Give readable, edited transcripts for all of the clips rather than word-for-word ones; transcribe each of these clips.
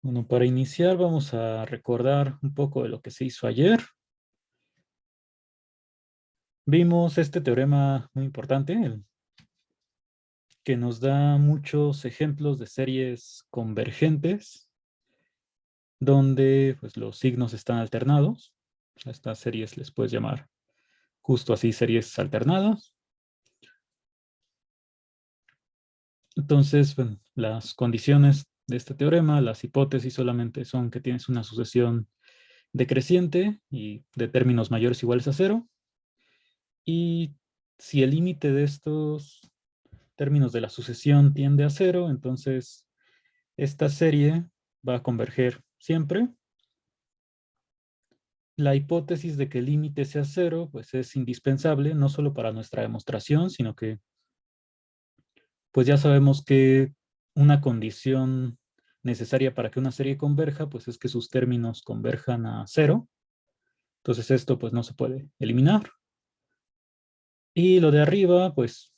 Bueno, para iniciar vamos a recordar un poco de lo que se hizo ayer. Vimos este teorema muy importante, el que nos da muchos ejemplos de series convergentes, donde pues, los signos están alternados. A estas series les puedes llamar justo así series alternadas. Entonces, bueno, las condiciones de este teorema, las hipótesis solamente son que tienes una sucesión decreciente y de términos mayores o iguales a cero. Y si el límite de estos términos de la sucesión tiende a cero, entonces esta serie va a converger siempre. La hipótesis de que el límite sea cero, pues es indispensable, no solo para nuestra demostración, sino que pues ya sabemos que una condición necesaria para que una serie converja, pues es que sus términos converjan a cero. Entonces esto pues no se puede eliminar. Y lo de arriba, pues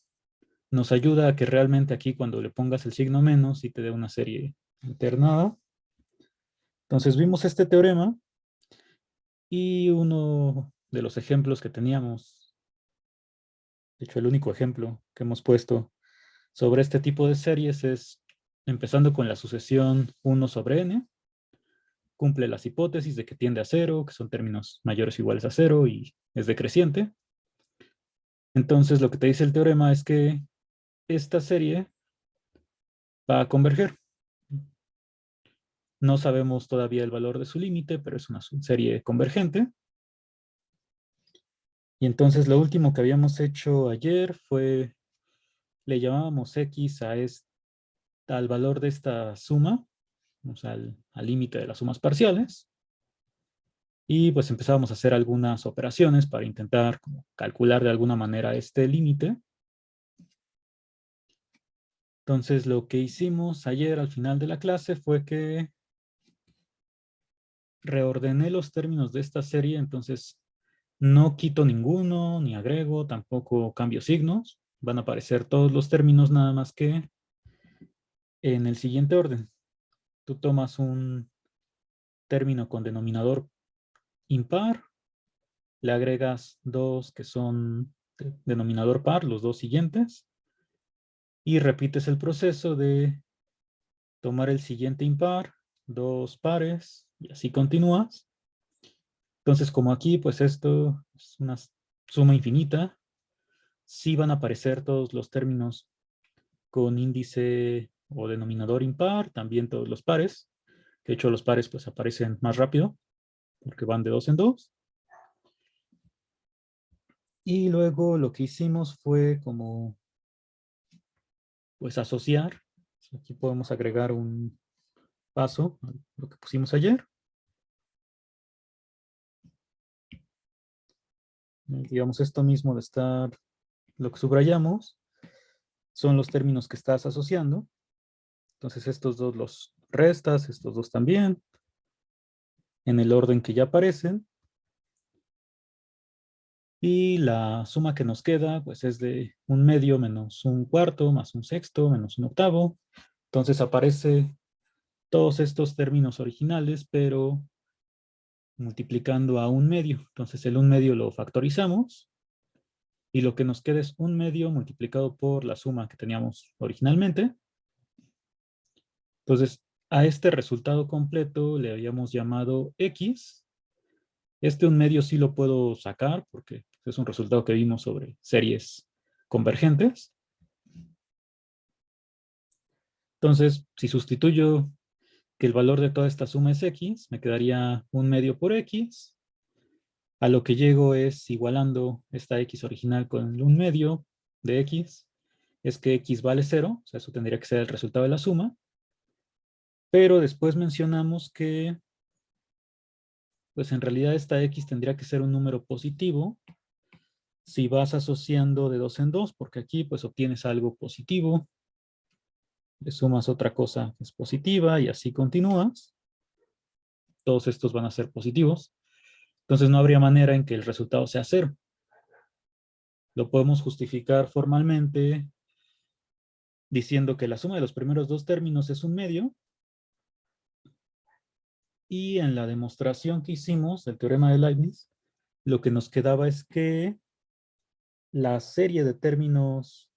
nos ayuda a que realmente aquí cuando le pongas el signo menos y te dé una serie alternada. Entonces vimos este teorema y uno de los ejemplos que teníamos, de hecho el único ejemplo que hemos puesto sobre este tipo de series es empezando con la sucesión 1 sobre n, cumple las hipótesis de que tiende a cero, que son términos mayores o iguales a cero y es decreciente. Entonces lo que te dice el teorema es que esta serie va a converger. No sabemos todavía el valor de su límite, pero es una serie convergente. Y entonces lo último que habíamos hecho ayer fue, le llamábamos x al valor de esta suma, o sea, al límite de las sumas parciales. Y pues empezábamos a hacer algunas operaciones para intentar como, calcular de alguna manera este límite. Entonces lo que hicimos ayer al final de la clase fue que reordené los términos de esta serie, entonces no quito ninguno, ni agrego, tampoco cambio signos. Van a aparecer todos los términos, nada más que en el siguiente orden. Tú tomas un término con denominador impar, le agregas dos que son de denominador par, los dos siguientes, y repites el proceso de tomar el siguiente impar, dos pares, y así continúas. Entonces, como aquí, pues esto es una suma infinita, sí van a aparecer todos los términos con índice o denominador impar, también todos los pares, que de hecho los pares pues aparecen más rápido, porque van de dos en dos. Y luego lo que hicimos fue como, pues asociar. Aquí podemos agregar un paso a lo que pusimos ayer. Digamos esto mismo de estar, lo que subrayamos, son los términos que estás asociando. Entonces estos dos los restas, estos dos también, en el orden que ya aparecen. Y la suma que nos queda, pues es de un medio menos un cuarto, más un sexto, menos un octavo. Entonces aparece todos estos términos originales, pero multiplicando a un medio. Entonces el un medio lo factorizamos y lo que nos queda es un medio multiplicado por la suma que teníamos originalmente. Entonces a este resultado completo le habíamos llamado X. Este un medio sí lo puedo sacar porque es un resultado que vimos sobre series convergentes. Entonces, si sustituyo que el valor de toda esta suma es X, me quedaría un medio por X. A lo que llego es igualando esta X original con el un medio de X, es que X vale 0, o sea, eso tendría que ser el resultado de la suma. Pero después mencionamos que, pues en realidad esta X tendría que ser un número positivo si vas asociando de dos en dos, porque aquí pues obtienes algo positivo, le sumas otra cosa que es positiva y así continúas. Todos estos van a ser positivos. Entonces no habría manera en que el resultado sea 0. Lo podemos justificar formalmente diciendo que la suma de los primeros dos términos es un medio Y en la demostración que hicimos del teorema de Leibniz, lo que nos quedaba es que la serie de términos,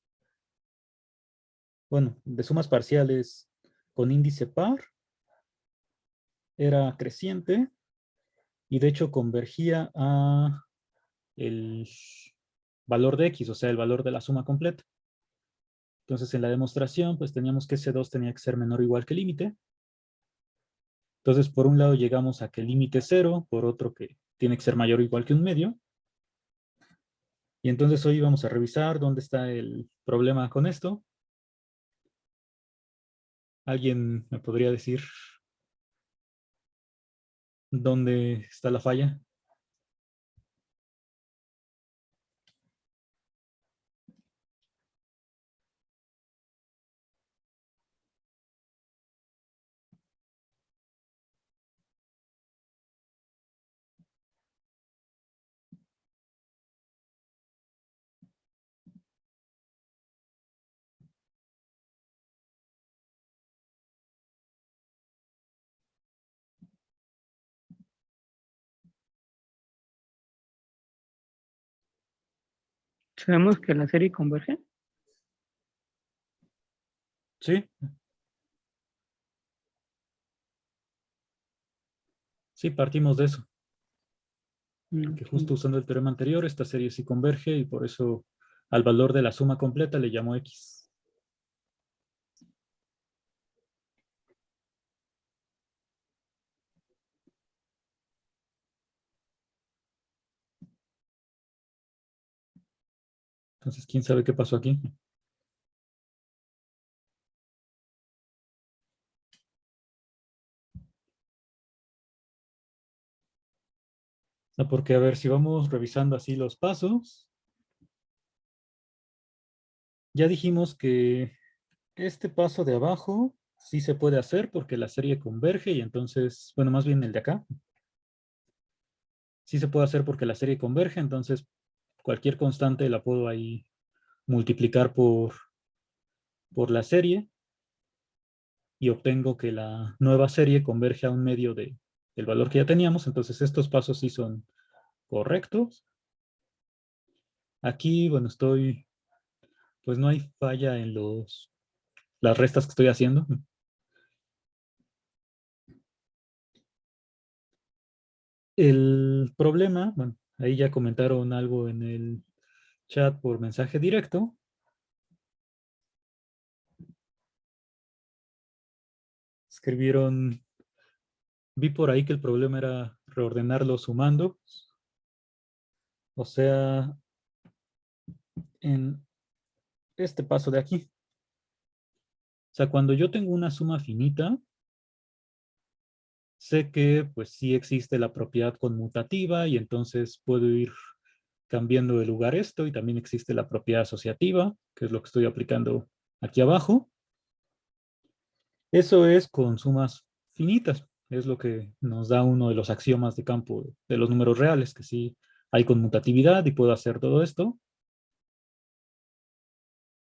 bueno, de sumas parciales con índice par era creciente y de hecho convergía a el valor de X, o sea, el valor de la suma completa. Entonces, en la demostración, pues teníamos que C2 tenía que ser menor o igual que el límite. Entonces, por un lado llegamos a que el límite es 0, por otro que tiene que ser mayor o igual que un medio. Y entonces hoy vamos a revisar dónde está el problema con esto. ¿Alguien me podría decir dónde está la falla? Sabemos que la serie converge. Sí, sí, partimos de eso. Que justo Ok. usando el teorema anterior, esta serie sí converge y por eso al valor de la suma completa le llamo X. Entonces, ¿quién sabe qué pasó aquí? No, porque a ver, si vamos revisando así los pasos, ya dijimos que este paso de abajo sí se puede hacer porque la serie converge y entonces, bueno, más bien el de acá, sí se puede hacer porque la serie converge, entonces cualquier constante la puedo ahí multiplicar por la serie y obtengo que la nueva serie converge a un medio del valor que ya teníamos, entonces estos pasos sí son correctos. Aquí, bueno, pues no hay falla en las restas que estoy haciendo. El problema, bueno, ahí ya comentaron algo en el chat por mensaje directo. Escribieron, vi por ahí que el problema era reordenarlo sumando. O sea, en este paso de aquí. O sea, cuando yo tengo una suma finita, sé que pues sí existe la propiedad conmutativa y entonces puedo ir cambiando de lugar esto y también existe la propiedad asociativa, que es lo que estoy aplicando aquí abajo. Eso es con sumas finitas. Es lo que nos da uno de los axiomas de campo de los números reales, que sí hay conmutatividad y puedo hacer todo esto.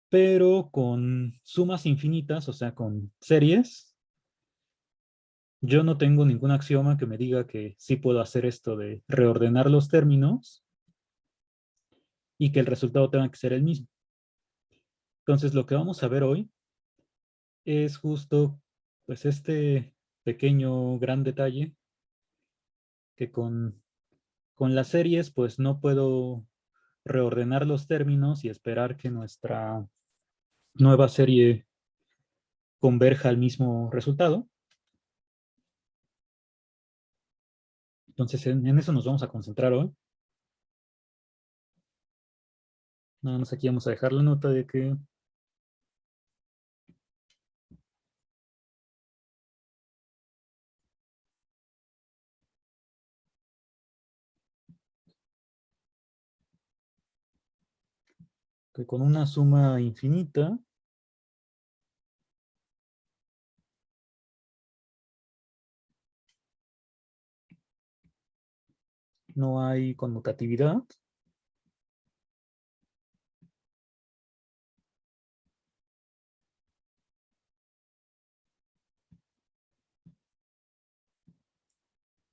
Pero con sumas infinitas, o sea, con series, yo no tengo ningún axioma que me diga que sí puedo hacer esto de reordenar los términos y que el resultado tenga que ser el mismo. Entonces, lo que vamos a ver hoy es justo pues este pequeño gran detalle que con las series pues no puedo reordenar los términos y esperar que nuestra nueva serie converja al mismo resultado. Entonces en eso nos vamos a concentrar hoy. Nada más aquí vamos a dejar la nota de que con una suma infinita no hay conmutatividad.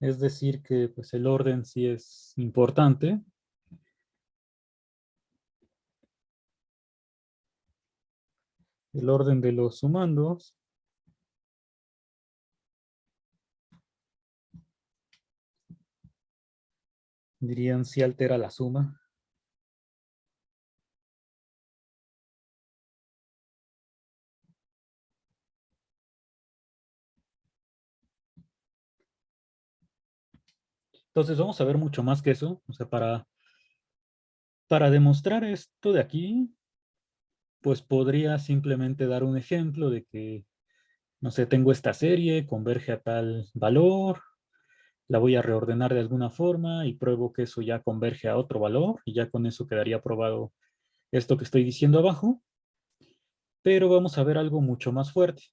Es decir que pues, el orden sí es importante. El orden de los sumandos. Dirían si altera la suma. Entonces vamos a ver mucho más que eso. O sea, para demostrar esto de aquí, pues podría simplemente dar un ejemplo de que, no sé, tengo esta serie, converge a tal valor, la voy a reordenar de alguna forma y pruebo que eso ya converge a otro valor y ya con eso quedaría probado esto que estoy diciendo abajo. Pero vamos a ver algo mucho más fuerte.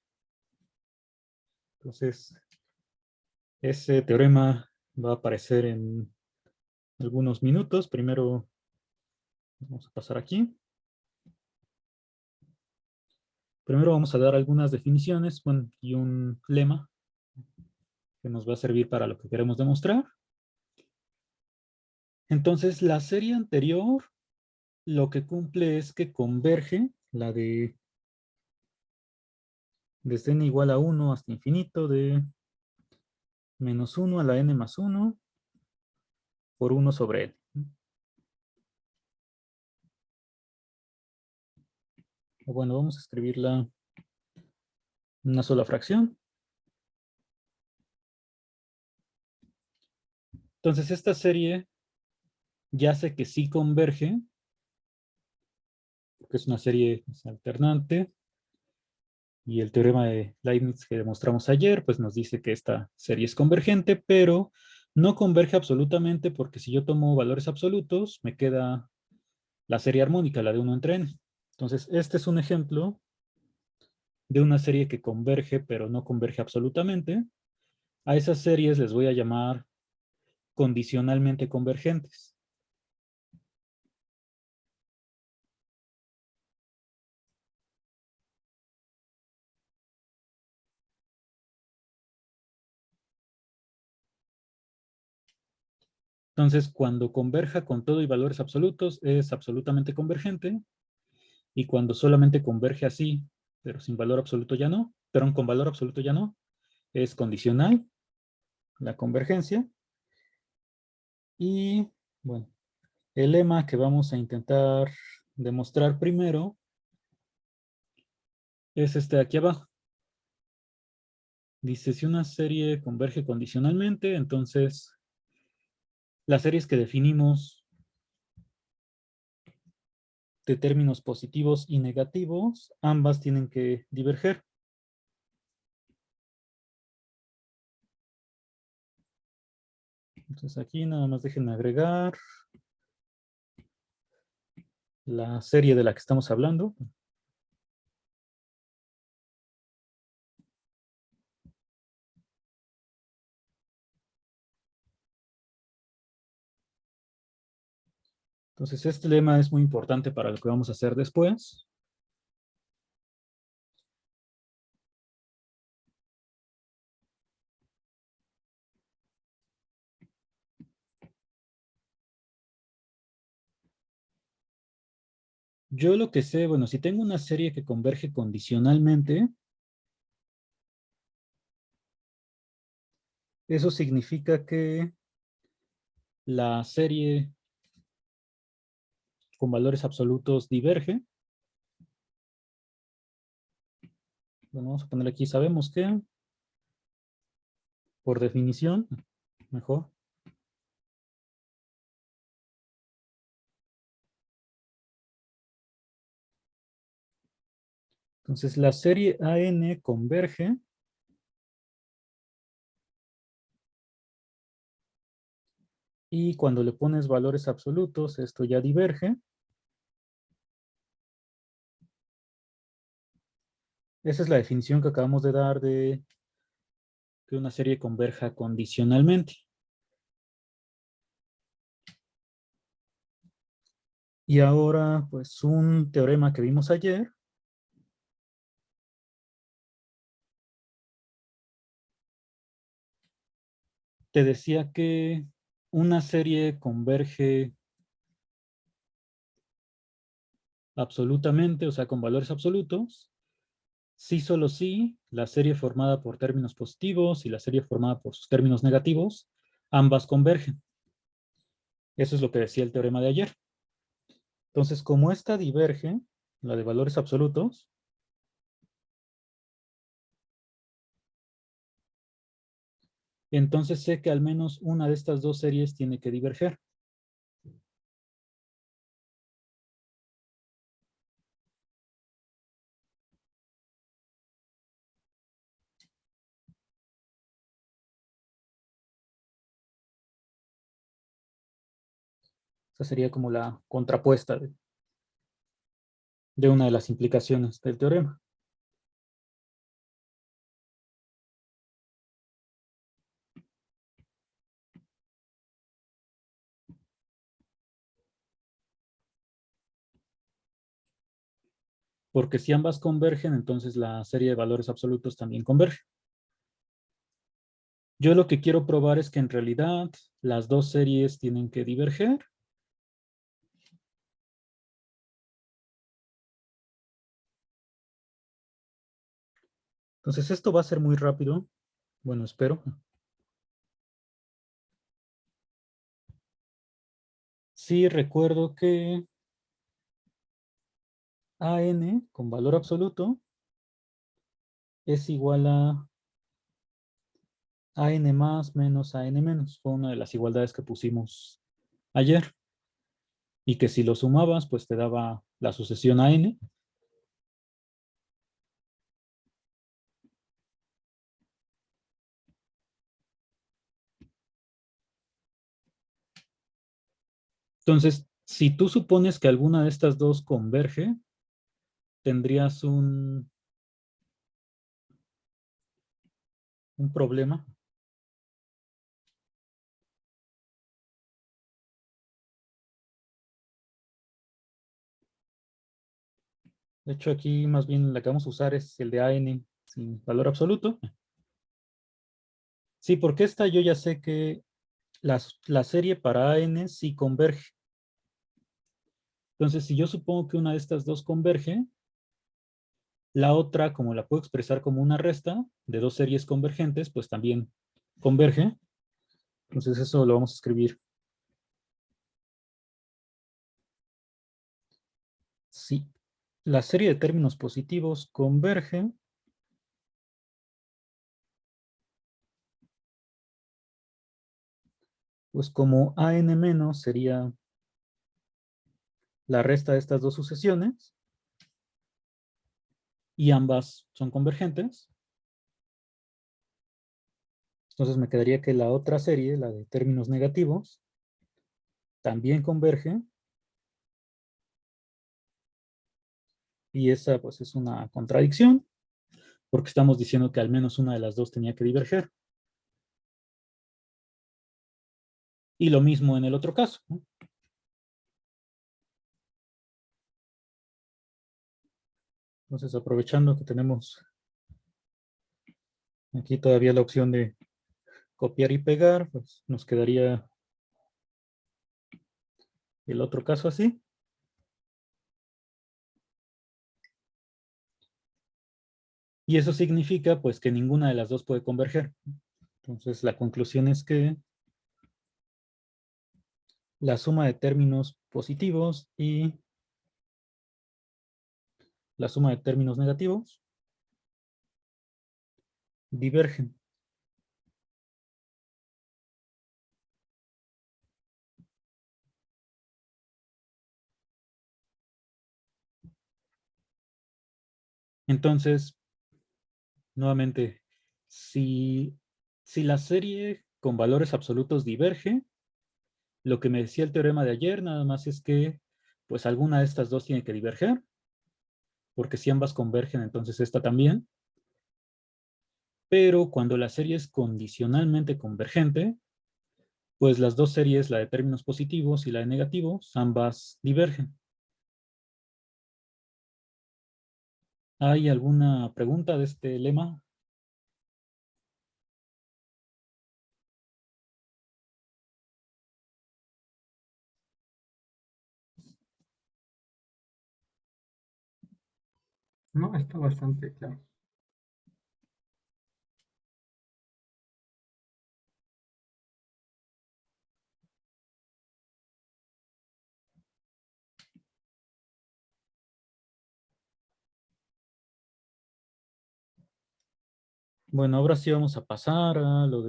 Entonces, ese teorema va a aparecer en algunos minutos. Primero vamos a pasar aquí. Primero vamos a dar algunas definiciones, bueno, y un lema que nos va a servir para lo que queremos demostrar. Entonces, la serie anterior lo que cumple es que converge, la de desde n igual a 1 hasta infinito, de -1 a la n más 1 por 1 sobre n. O bueno, vamos a escribirla en una sola fracción. Entonces, esta serie ya sé que sí converge, porque es una serie alternante, y el teorema de Leibniz que demostramos ayer, pues nos dice que esta serie es convergente, pero no converge absolutamente porque si yo tomo valores absolutos, me queda la serie armónica, la de 1 entre n. Entonces, este es un ejemplo de una serie que converge, pero no converge absolutamente. A esas series les voy a llamar condicionalmente convergentes. Entonces, cuando converja con todo y valores absolutos, es absolutamente convergente. Y cuando solamente converge así, pero sin valor absoluto ya no, pero con valor absoluto ya no, es condicional la convergencia. Y bueno, el lema que vamos a intentar demostrar primero es este de aquí abajo. Dice, si una serie converge condicionalmente, entonces las series que definimos de términos positivos y negativos, ambas tienen que diverger. Entonces aquí nada más déjenme agregar la serie de la que estamos hablando. Entonces este lema es muy importante para lo que vamos a hacer después. Yo lo que sé, bueno, si tengo una serie que converge condicionalmente, eso significa que la serie con valores absolutos diverge. Bueno, vamos a poner aquí, sabemos que, por definición, mejor. Entonces la serie AN converge y cuando le pones valores absolutos, esto ya diverge. Esa es la definición que acabamos de dar de que una serie converja condicionalmente. Y ahora, pues un teorema que vimos ayer. te decía que una serie converge absolutamente, o sea, con valores absolutos, si solo si la serie formada por términos positivos y la serie formada por sus términos negativos, ambas convergen. Eso es lo que decía el teorema de ayer. Entonces, como esta diverge, la de valores absolutos, entonces sé que al menos una de estas dos series tiene que diverger. Esa sería como la contrapuesta de una de las implicaciones del teorema. Porque si ambas convergen, entonces la serie de valores absolutos también converge. Yo lo que quiero probar es que en realidad las dos series tienen que diverger. Entonces esto va a ser muy rápido. Bueno, espero. Sí, recuerdo que AN con valor absoluto es igual a AN más menos AN menos. Fue una de las igualdades que pusimos ayer. Y que si lo sumabas, pues te daba la sucesión AN. Entonces, si tú supones que alguna de estas dos converge, tendrías un problema. De hecho, aquí más bien la que vamos a usar es el de AN sin valor absoluto. Sí, porque esta yo ya sé que la serie para AN sí converge. Entonces, si yo supongo que una de estas dos converge, la otra, como la puedo expresar como una resta de dos series convergentes, pues también converge. Entonces, eso lo vamos a escribir. Si la serie de términos positivos converge, pues como AN menos sería la resta de estas dos sucesiones y ambas son convergentes. Entonces me quedaría que la otra serie, la de términos negativos, también converge y esa pues es una contradicción porque estamos diciendo que al menos una de las dos tenía que diverger. Y lo mismo en el otro caso, ¿no? Entonces aprovechando que tenemos aquí todavía la opción de copiar y pegar, pues nos quedaría el otro caso así. Y eso significa pues que ninguna de las dos puede converger. Entonces la conclusión es que la suma de términos positivos y la suma de términos negativos divergen. Entonces, nuevamente, si, si la serie con valores absolutos diverge, lo que me decía el teorema de ayer nada más es que pues alguna de estas dos tiene que diverger, porque si ambas convergen, entonces esta también. Pero cuando la serie es condicionalmente convergente, pues las dos series, la de términos positivos y la de negativos, ambas divergen. ¿Hay alguna pregunta de este lema? No, está bastante claro. Bueno, ahora sí vamos a pasar a lo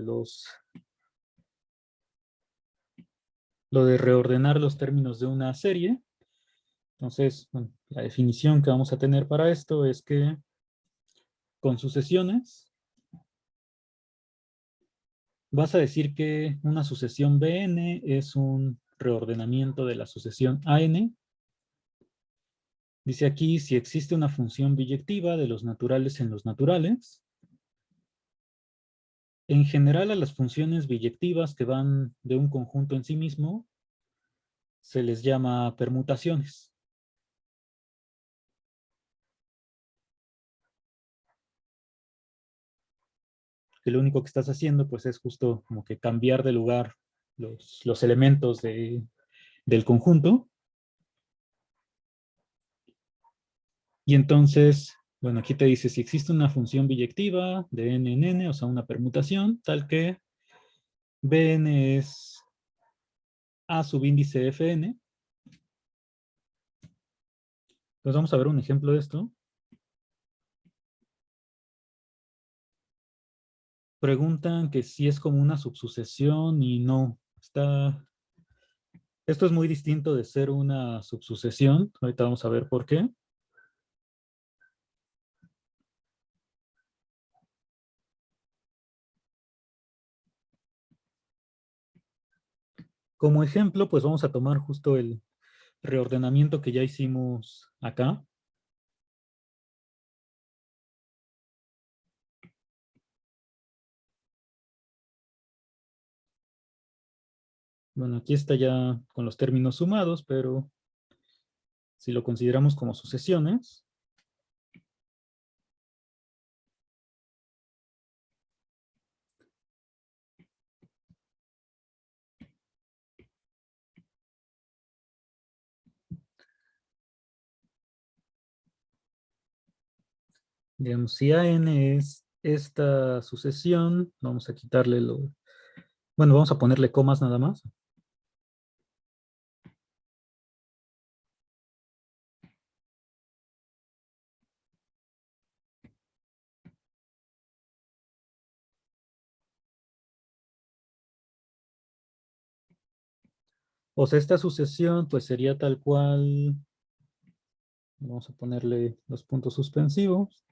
de reordenar los términos de una serie. Entonces, bueno, la definición que vamos a tener para esto es que con sucesiones vas a decir que una sucesión Bn es un reordenamiento de la sucesión An. Dice aquí, si existe una función biyectiva de los naturales en los naturales. En general, a las funciones biyectivas que van de un conjunto en sí mismo se les llama permutaciones. Que lo único que estás haciendo pues es justo como que cambiar de lugar los elementos del conjunto. Y entonces, bueno, aquí te dice si existe una función biyectiva de n en n, o sea, una permutación, tal que Bn es A subíndice Fn. Entonces vamos a ver un ejemplo de esto. Preguntan que si es como una subsucesión y no. Esto es muy distinto de ser una subsucesión. Ahorita vamos a ver por qué. Como ejemplo, pues vamos a tomar justo el reordenamiento que ya hicimos acá. Bueno, aquí está ya con los términos sumados, pero si lo consideramos como sucesiones, digamos, si AN es esta sucesión, vamos a quitarle bueno, vamos a ponerle comas nada más. O sea, esta sucesión pues sería tal cual, vamos a ponerle los puntos suspensivos,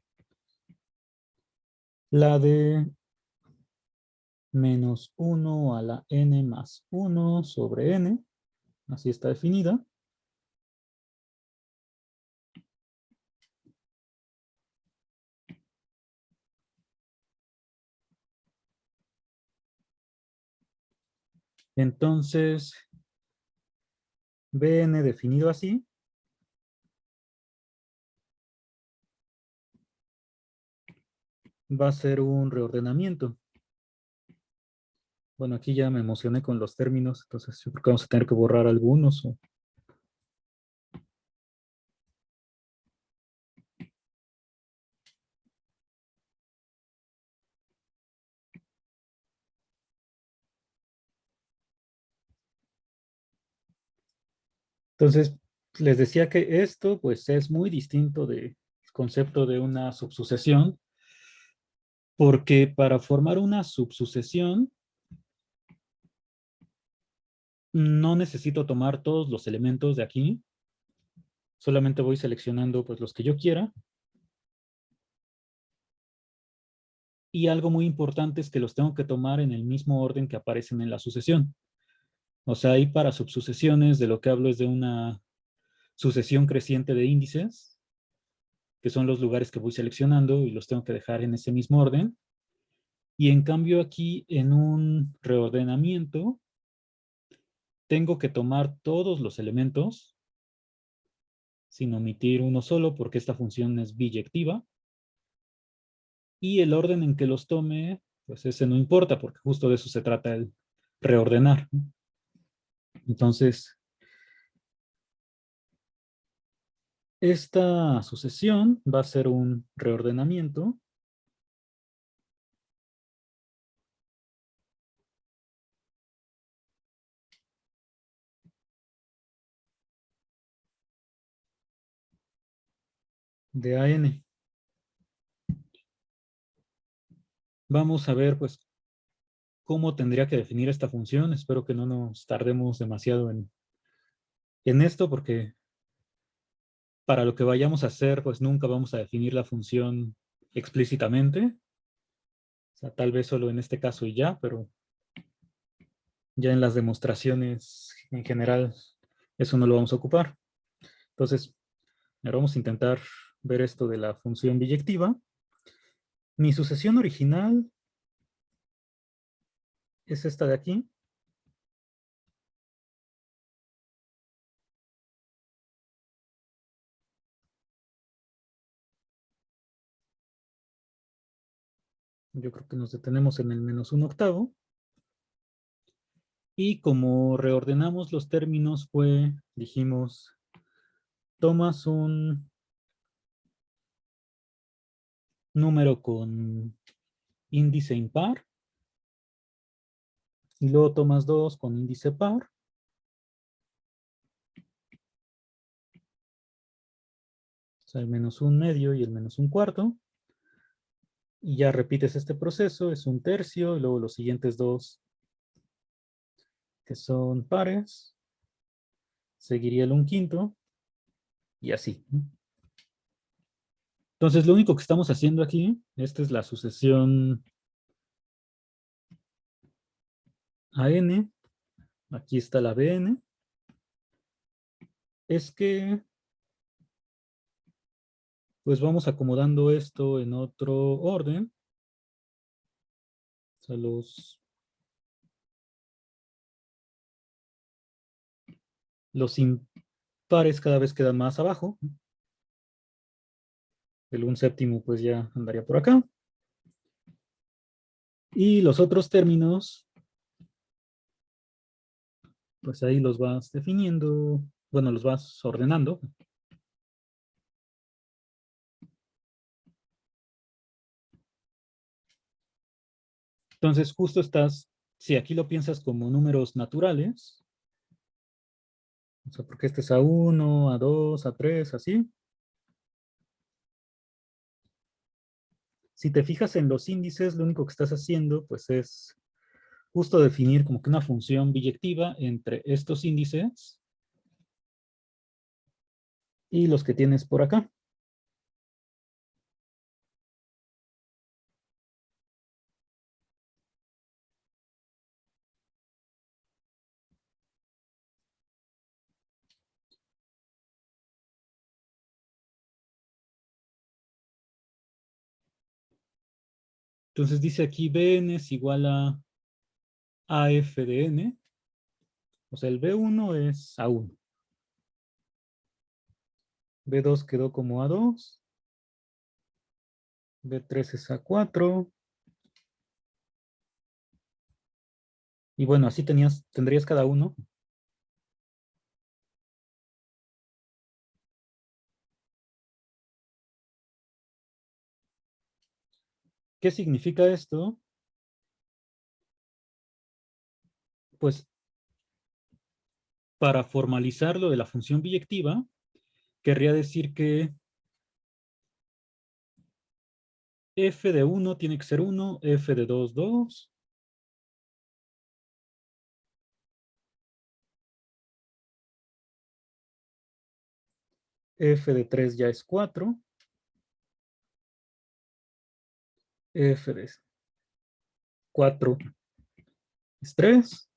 la de menos 1 a la n más 1 sobre n, así está definida. Entonces, Bn definido así, va a ser un reordenamiento. Bueno, aquí ya me emocioné con los términos, entonces yo creo que vamos a tener que borrar algunos. Entonces, les decía que esto pues es muy distinto del concepto de una subsucesión, porque para formar una subsucesión no necesito tomar todos los elementos de aquí, solamente voy seleccionando pues los que yo quiera. Y algo muy importante es que los tengo que tomar en el mismo orden que aparecen en la sucesión. O sea, ahí para subsucesiones de lo que hablo es de una sucesión creciente de índices, que son los lugares que voy seleccionando y los tengo que dejar en ese mismo orden. Y en cambio aquí en un reordenamiento tengo que tomar todos los elementos sin omitir uno solo porque esta función es biyectiva. Y el orden en que los tome, pues ese no importa porque justo de eso se trata el reordenar. Entonces, Esta sucesión va a ser un reordenamiento de AN. Vamos a ver, pues, cómo tendría que definir esta función. Espero que no nos tardemos demasiado en esto, porque para lo que vayamos a hacer, pues nunca vamos a definir la función explícitamente. O sea, tal vez solo en este caso y ya, pero ya en las demostraciones en general eso no lo vamos a ocupar. Entonces, ahora vamos a intentar ver esto de la función biyectiva. Mi sucesión original es esta de aquí. Yo creo que nos detenemos en el -1/8. Y como reordenamos los términos fue, dijimos, tomas un número con índice impar y luego tomas dos con índice par. O sea, el -1/2 y el -1/4. Y ya repites este proceso, es 1/3, y luego los siguientes dos que son pares, seguiría el 1/5 y así. Entonces, lo único que estamos haciendo aquí, esta es la sucesión AN, aquí está la BN, es que pues vamos acomodando esto en otro orden. O sea, los impares cada vez quedan más abajo. El 1/7 pues ya andaría por acá. Y los otros términos, pues ahí los vas definiendo, bueno, los vas ordenando. Entonces, justo estás, si aquí lo piensas como números naturales, o sea, porque este es A1, A2, A3, así. Si te fijas en los índices, lo único que estás haciendo, pues es justo definir como que una función biyectiva entre estos índices y los que tienes por acá. Entonces dice aquí Bn es igual a AF de n. O sea, el B1 es A1. B2 quedó como A2. B3 es A4. Y bueno, así tendrías cada uno. ¿Qué significa esto? Pues para formalizar lo de la función biyectiva, querría decir que f de 1 tiene que ser 1, f de 2, 2. F de 3 ya es 4. F de 4 es 3.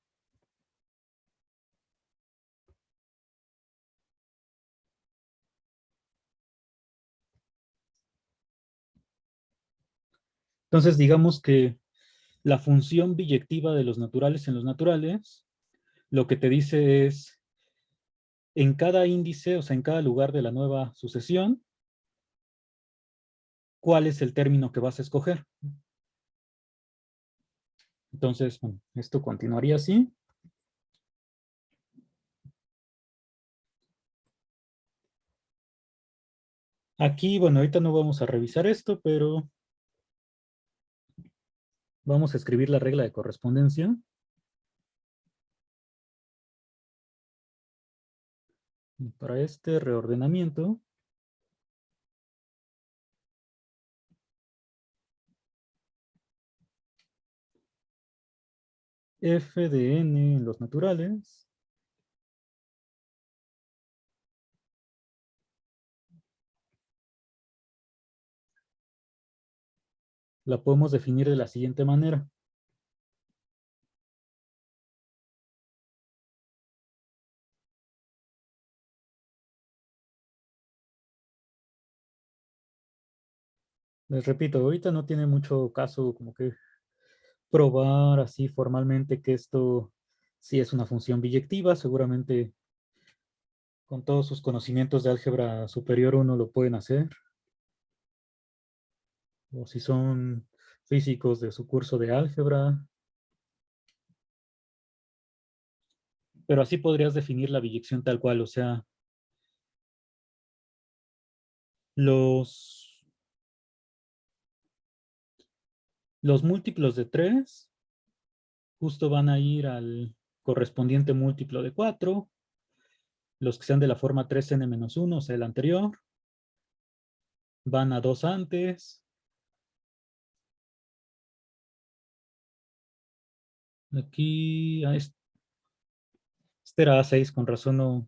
Entonces, digamos que la función biyectiva de los naturales en los naturales, lo que te dice es, en cada índice, o sea, en cada lugar de la nueva sucesión, cuál es el término que vas a escoger. Entonces, bueno, esto continuaría así. Aquí, bueno, ahorita no vamos a revisar esto, pero vamos a escribir la regla de correspondencia. Y para este reordenamiento, f de n en los naturales la podemos definir de la siguiente manera. Les repito, ahorita no tiene mucho caso como que probar así formalmente que esto sí es una función biyectiva. Seguramente con todos sus conocimientos de álgebra superior uno lo pueden hacer. O si son físicos de su curso de álgebra. Pero así podrías definir la biyección tal cual. O sea, los, los múltiplos de 3 justo van a ir al correspondiente múltiplo de 4. Los que sean de la forma 3n-1, o sea, el anterior, van a 2 antes. Aquí, este era A6, con razón no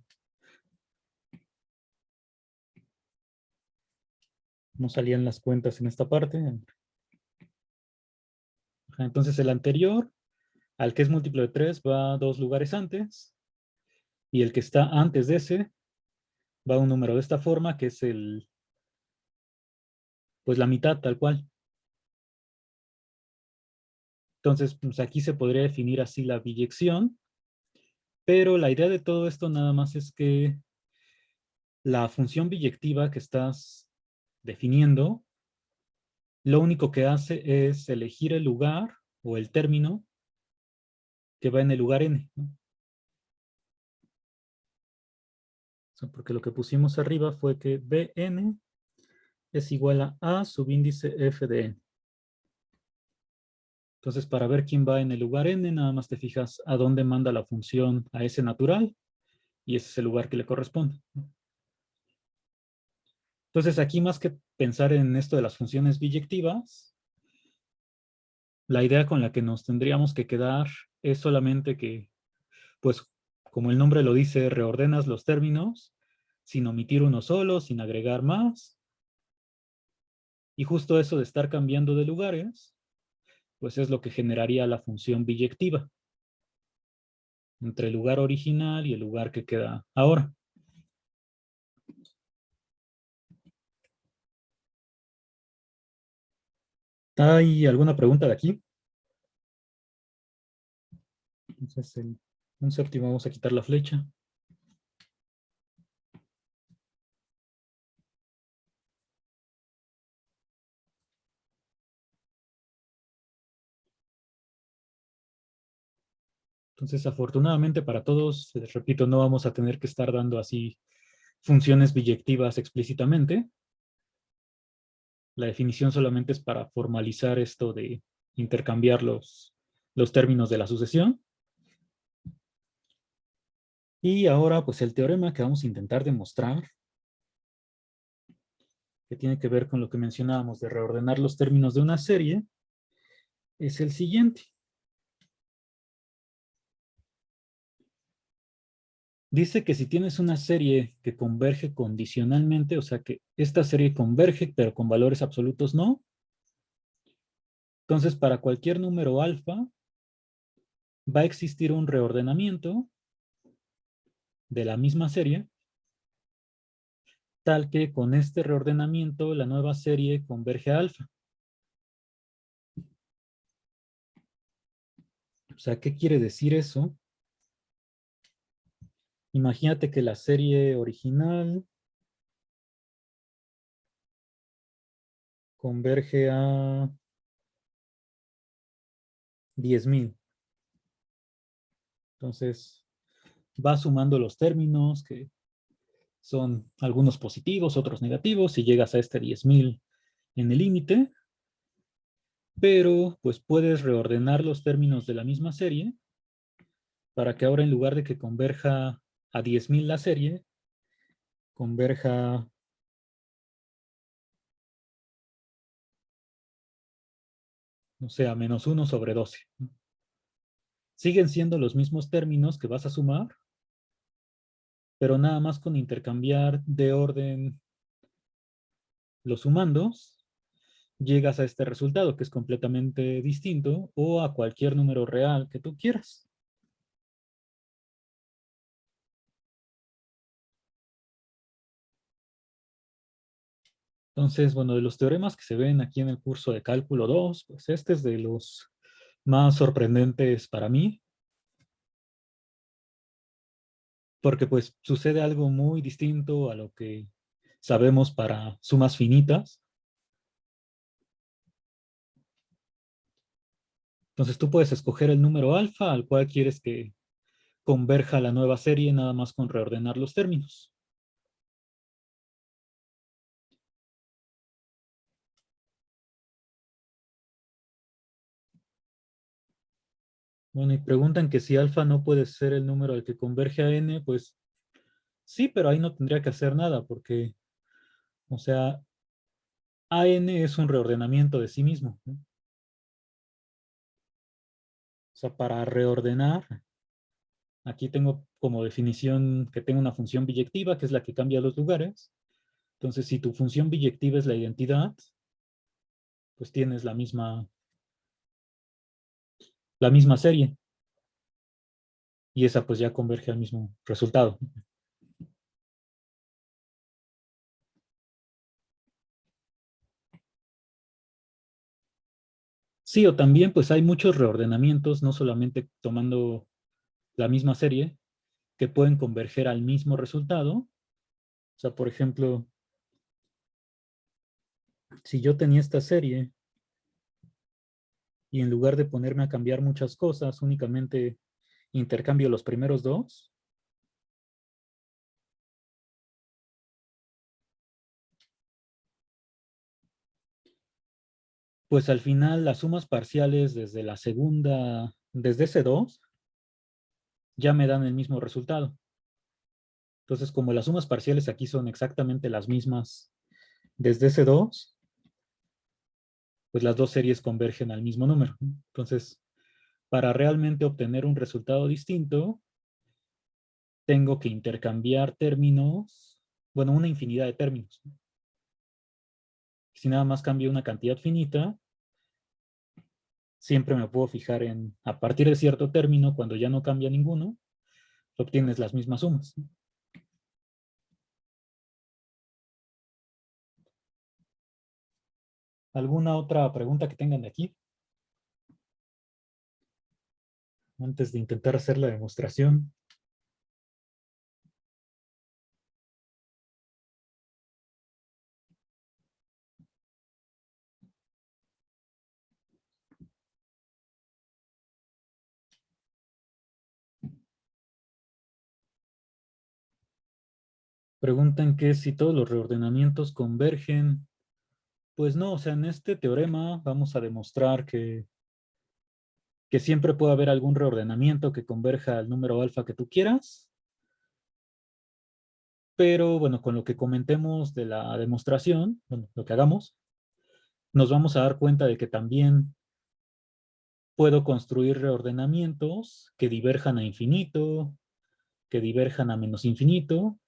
salían las cuentas en esta parte. Entonces el anterior, al que es múltiplo de 3, va 2 lugares antes. Y el que está antes de ese, va un número de esta forma, que es pues la mitad tal cual. Entonces, pues aquí se podría definir así la biyección, pero la idea de todo esto nada más es que la función biyectiva que estás definiendo, lo único que hace es elegir el lugar o el término que va en el lugar n, ¿no? O sea, porque lo que pusimos arriba fue que Bn es igual a A subíndice f de n. Entonces, para ver quién va en el lugar n, nada más te fijas a dónde manda la función a ese natural, y ese es el lugar que le corresponde, ¿no? Entonces, aquí más que pensar en esto de las funciones biyectivas, la idea con la que nos tendríamos que quedar es solamente que, pues, como el nombre lo dice, reordenas los términos sin omitir uno solo, sin agregar más. Y justo eso de estar cambiando de lugares, pues es lo que generaría la función biyectiva entre el lugar original y el lugar que queda ahora. ¿Hay alguna pregunta de aquí? Entonces, un séptimo, vamos a quitar la flecha. Entonces, afortunadamente para todos, les repito, no vamos a tener que estar dando así funciones biyectivas explícitamente. La definición solamente es para formalizar esto de intercambiar los términos de la sucesión. Y ahora, pues el teorema que vamos a intentar demostrar, que tiene que ver con lo que mencionábamos de reordenar los términos de una serie, es el siguiente. Dice que si tienes una serie que converge condicionalmente, o sea que esta serie converge, pero con valores absolutos no, entonces para cualquier número alfa va a existir un reordenamiento de la misma serie, tal que con este reordenamiento la nueva serie converge a alfa. O sea, ¿qué quiere decir eso? Imagínate que la serie original converge a 10,000. Entonces, va sumando los términos, que son algunos positivos, otros negativos, y llegas a este 10.000 en el límite, pero pues puedes reordenar los términos de la misma serie para que ahora en lugar de que converja a 10.000 la serie, converja, no sé, a -1/12. Siguen siendo los mismos términos que vas a sumar, pero nada más con intercambiar de orden los sumandos, llegas a este resultado que es completamente distinto o a cualquier número real que tú quieras. Entonces, bueno, de los teoremas que se ven aquí en el curso de cálculo 2, pues este es de los más sorprendentes para mí, porque pues sucede algo muy distinto a lo que sabemos para sumas finitas. Entonces tú puedes escoger el número alfa al cual quieres que converja la nueva serie nada más con reordenar los términos. Bueno, y preguntan que si alfa no puede ser el número al que converge a n, pues sí, pero ahí no tendría que hacer nada porque, o sea, AN es un reordenamiento de sí mismo, ¿no? O sea, para reordenar, aquí tengo como definición que tengo una función biyectiva, que es la que cambia los lugares. Entonces, si tu función biyectiva es la identidad, pues tienes la misma serie. Y esa pues ya converge al mismo resultado. Sí, o también pues hay muchos reordenamientos, no solamente tomando la misma serie, que pueden converger al mismo resultado. O sea, por ejemplo, si yo tenía esta serie y en lugar de ponerme a cambiar muchas cosas, únicamente intercambio los primeros dos, pues al final las sumas parciales desde la segunda, desde ese 2, ya me dan el mismo resultado. Entonces, como las sumas parciales aquí son exactamente las mismas desde ese 2, pues las dos series convergen al mismo número. Entonces, para realmente obtener un resultado distinto, tengo que intercambiar términos, bueno, una infinidad de términos. Si nada más cambio una cantidad finita, siempre me puedo fijar en, a partir de cierto término, cuando ya no cambia ninguno, obtienes las mismas sumas. ¿Alguna otra pregunta que tengan de aquí? Antes de intentar hacer la demostración. Preguntan que si todos los reordenamientos convergen. Pues no, o sea, en este teorema vamos a demostrar que siempre puede haber algún reordenamiento que converja al número alfa que tú quieras, pero bueno, con lo que comentemos de la demostración, bueno, lo que hagamos, nos vamos a dar cuenta de que también puedo construir reordenamientos que diverjan a infinito, que diverjan a menos infinito,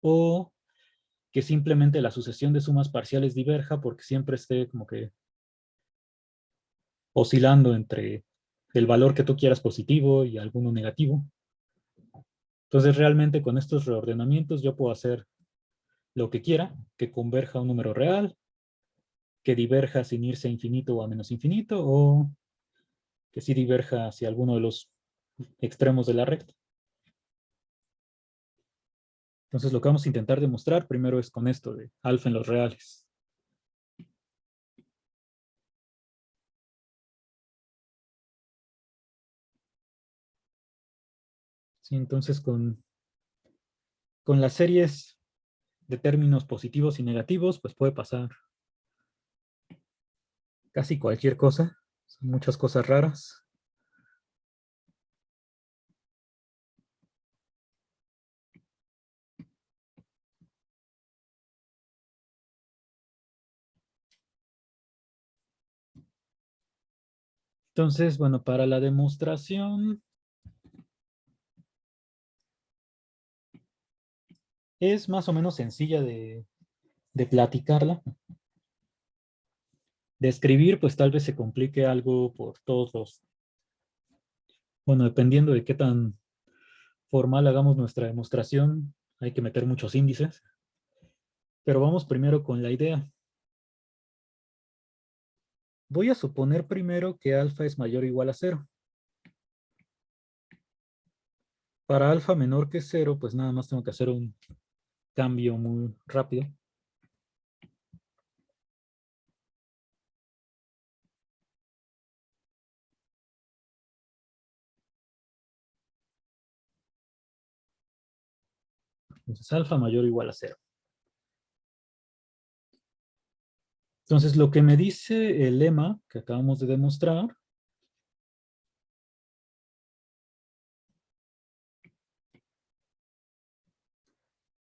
o que simplemente la sucesión de sumas parciales diverja porque siempre esté como que oscilando entre el valor que tú quieras positivo y alguno negativo. Entonces, realmente con estos reordenamientos yo puedo hacer lo que quiera, que converja a un número real, que diverja sin irse a infinito o a menos infinito, o que sí diverja hacia alguno de los extremos de la recta. Entonces, lo que vamos a intentar demostrar primero es con esto de alfa en los reales. Sí, entonces Con las series de términos positivos y negativos, pues puede pasar casi cualquier cosa. Son muchas cosas raras. Entonces, bueno, para la demostración es más o menos sencilla de platicarla. De escribir, pues tal vez se complique algo por todos los, bueno, dependiendo de qué tan formal hagamos nuestra demostración, hay que meter muchos índices. Pero vamos primero con la idea. Voy a suponer primero que alfa es mayor o igual a cero. Para alfa menor que cero, pues nada más tengo que hacer un cambio muy rápido. Entonces alfa mayor o igual a cero. Entonces lo que me dice el lema que acabamos de demostrar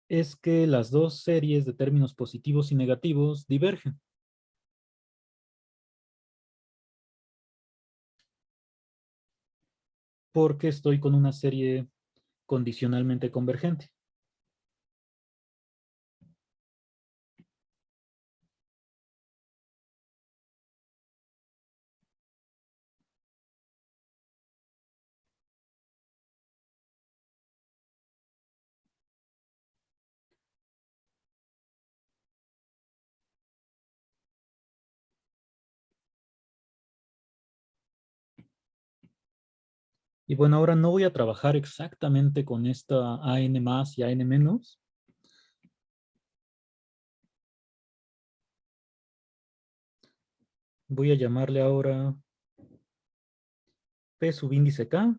es que las dos series de términos positivos y negativos divergen. Porque estoy con una serie condicionalmente convergente. Y bueno, ahora no voy a trabajar exactamente con esta AN más y AN menos. Voy a llamarle ahora P subíndice K.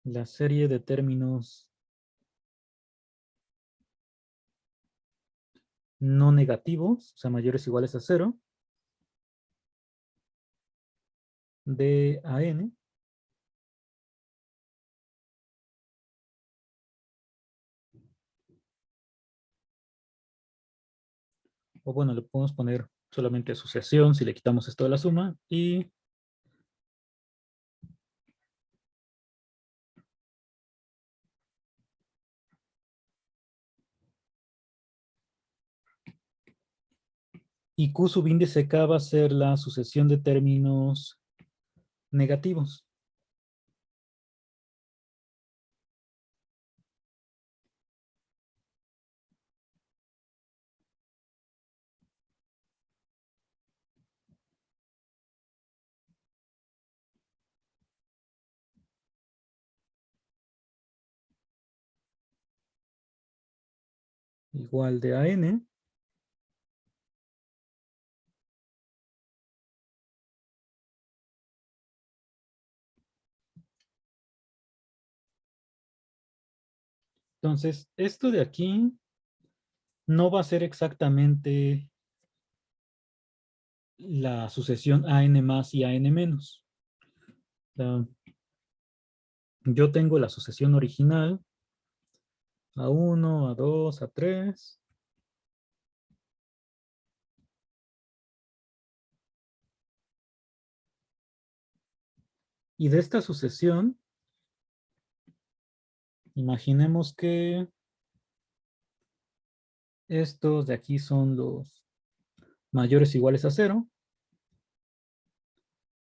La serie de términos no negativos, o sea, mayores o iguales a cero, de AN. O bueno, le podemos poner solamente asociación si le quitamos esto de la suma. Y Q subíndice K va a ser la sucesión de términos negativos. Igual de AN. Entonces, esto de aquí no va a ser exactamente la sucesión AN más y AN menos. O sea, yo tengo la sucesión original A1, A2, A3. Y de esta sucesión, imaginemos que estos de aquí son los mayores o iguales a cero.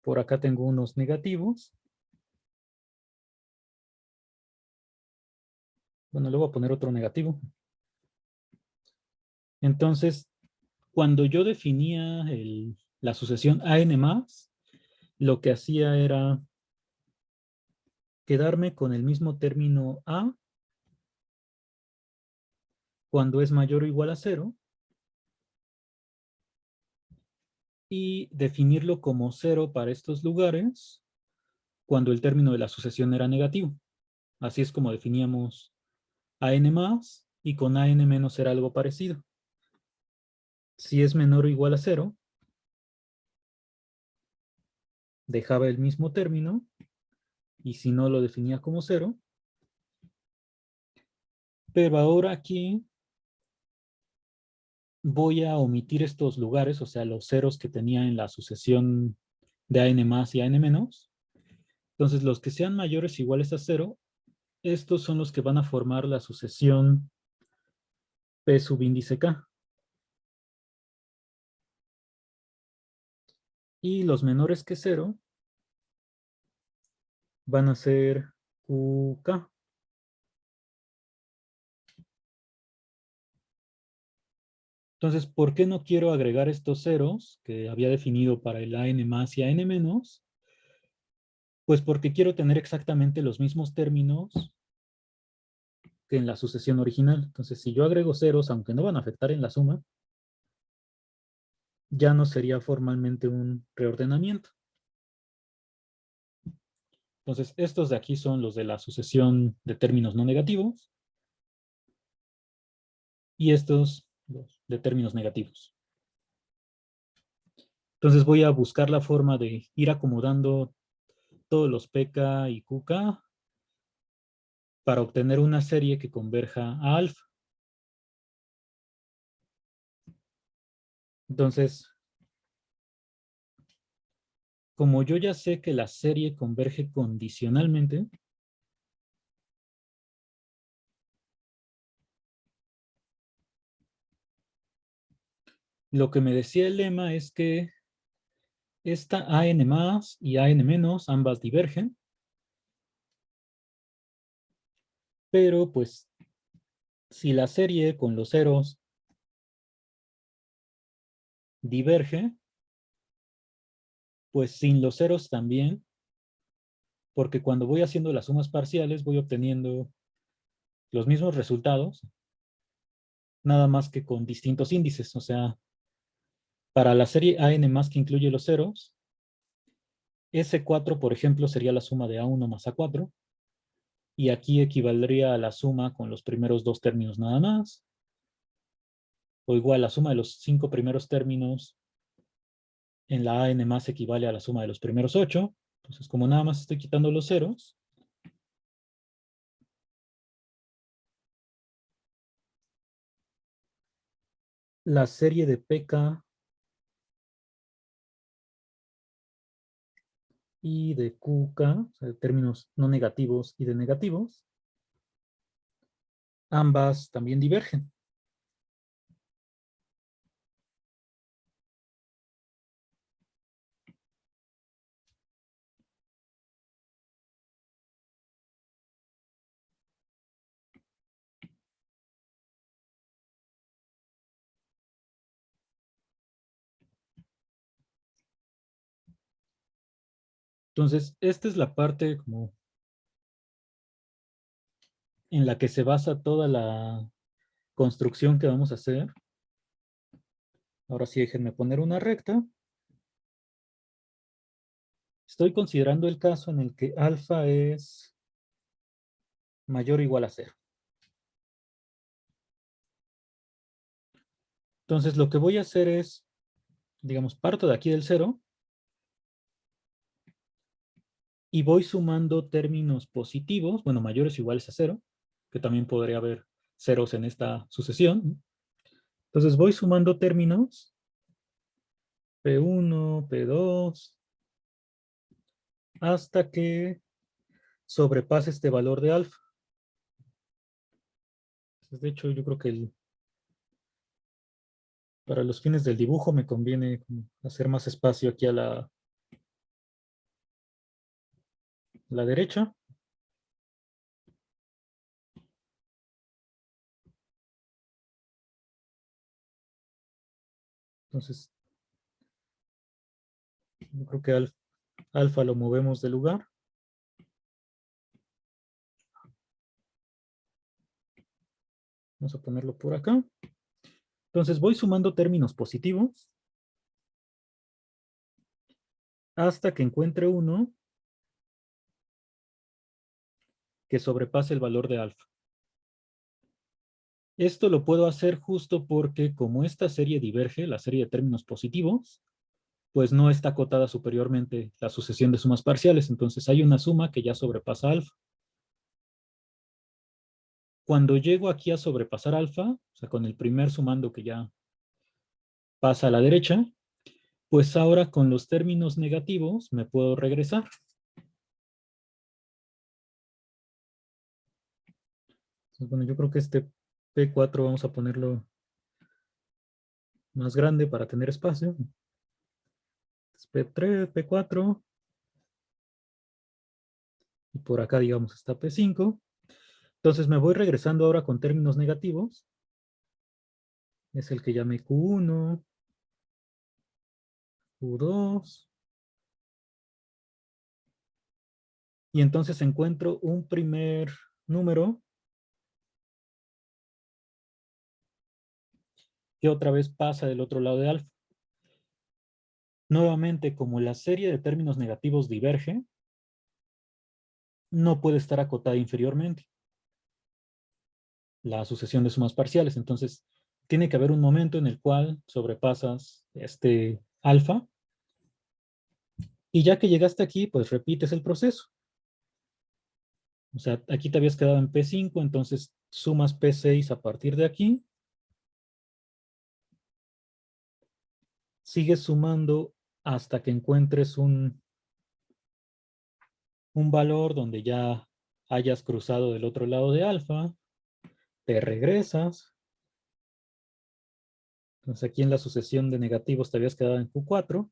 Por acá tengo unos negativos. Bueno, le voy a poner otro negativo. Entonces, cuando yo definía la sucesión AN más, lo que hacía era quedarme con el mismo término A cuando es mayor o igual a cero. y definirlo como 0 para estos lugares cuando el término de la sucesión era negativo. Así es como definíamos a n más y con a n menos era algo parecido. Si es menor o igual a 0, dejaba el mismo término y si no lo definía como 0. Pero ahora aquí voy a omitir estos lugares, o sea, los ceros que tenía en la sucesión de a n más y a n menos. Entonces, los que sean mayores o iguales a 0, estos son los que van a formar la sucesión P subíndice K. Y los menores que 0 van a ser QK. Entonces, ¿por qué no quiero agregar estos ceros que había definido para el AN más y AN menos? Pues porque quiero tener exactamente los mismos términos que en la sucesión original. Entonces, si yo agrego ceros, aunque no van a afectar en la suma, ya no sería formalmente un reordenamiento. Entonces, estos de aquí son los de la sucesión de términos no negativos y estos los de términos negativos. Entonces voy a buscar la forma de ir acomodando todos los PK y QK para obtener una serie que converja a alfa. Entonces, como yo ya sé que la serie converge condicionalmente, lo que me decía el lema es que esta AN más y AN menos ambas divergen, pero pues si la serie con los ceros diverge, pues sin los ceros también, porque cuando voy haciendo las sumas parciales voy obteniendo los mismos resultados, nada más que con distintos índices. O sea, para la serie AN más que incluye los ceros, S4, por ejemplo, sería la suma de A1 más A4, y aquí equivaldría a la suma con los primeros dos términos nada más, o igual la suma de los 5 primeros términos en la AN más equivale a la suma de los primeros 8. Entonces, como nada más estoy quitando los ceros, la serie de PK y de QK, o sea, de términos no negativos y de negativos, ambas también divergen. Entonces, esta es la parte como en la que se basa toda la construcción que vamos a hacer. Ahora sí, déjenme poner una recta. Estoy considerando el caso en el que alfa es mayor o igual a 0. Entonces, lo que voy a hacer es, digamos, parto de aquí del 0 y voy sumando términos positivos, bueno, mayores o iguales a 0, que también podría haber ceros en esta sucesión. Entonces, voy sumando términos P1, P2, hasta que sobrepase este valor de alfa. Entonces, de hecho, yo creo que para los fines del dibujo me conviene hacer más espacio aquí a la derecha. Entonces, yo creo que alfa lo movemos de lugar. Vamos a ponerlo por acá. Entonces voy sumando términos positivos hasta que encuentre uno que sobrepase el valor de alfa. Esto lo puedo hacer justo porque como esta serie diverge, la serie de términos positivos, pues no está acotada superiormente la sucesión de sumas parciales. Entonces hay una suma que ya sobrepasa alfa. Cuando llego aquí a sobrepasar alfa, o sea, con el primer sumando que ya pasa a la derecha, pues ahora con los términos negativos me puedo regresar. Entonces, bueno, yo creo que este P4 vamos a ponerlo más grande para tener espacio. P3, P4. Y por acá, digamos, está P5. Entonces me voy regresando ahora con términos negativos. Es el que llamé Q1, Q2. Y entonces encuentro un primer número que otra vez pasa del otro lado de alfa. Nuevamente, como la serie de términos negativos diverge, no puede estar acotada inferiormente la sucesión de sumas parciales. Entonces, tiene que haber un momento en el cual sobrepasas este alfa y ya que llegaste aquí, pues repites el proceso. O sea, aquí te habías quedado en P5, entonces sumas P6 a partir de aquí. Sigues sumando hasta que encuentres un valor donde ya hayas cruzado del otro lado de alfa. Te regresas. Entonces aquí en la sucesión de negativos te habías quedado en Q4.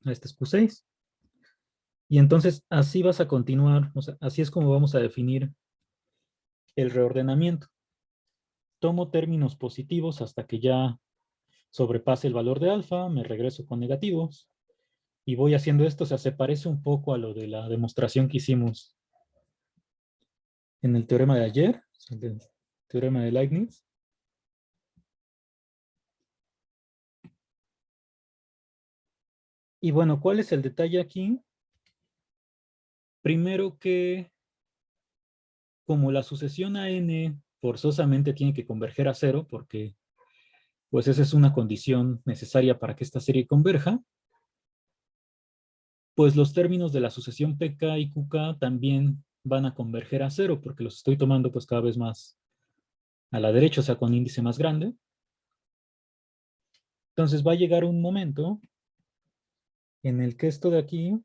Este es Q6. Y entonces así vas a continuar. O sea, así es como vamos a definir el reordenamiento. Tomo términos positivos hasta que ya sobrepase el valor de alfa, me regreso con negativos y voy haciendo esto. O sea, se parece un poco a lo de la demostración que hicimos en el teorema de ayer, el teorema de Leibniz. Y bueno, ¿cuál es el detalle aquí? Primero que como la sucesión a n forzosamente tiene que converger a cero, porque pues esa es una condición necesaria para que esta serie converja, pues los términos de la sucesión pk y qk también van a converger a cero, porque los estoy tomando pues cada vez más a la derecha, o sea, con índice más grande. Entonces va a llegar un momento en el que esto de aquí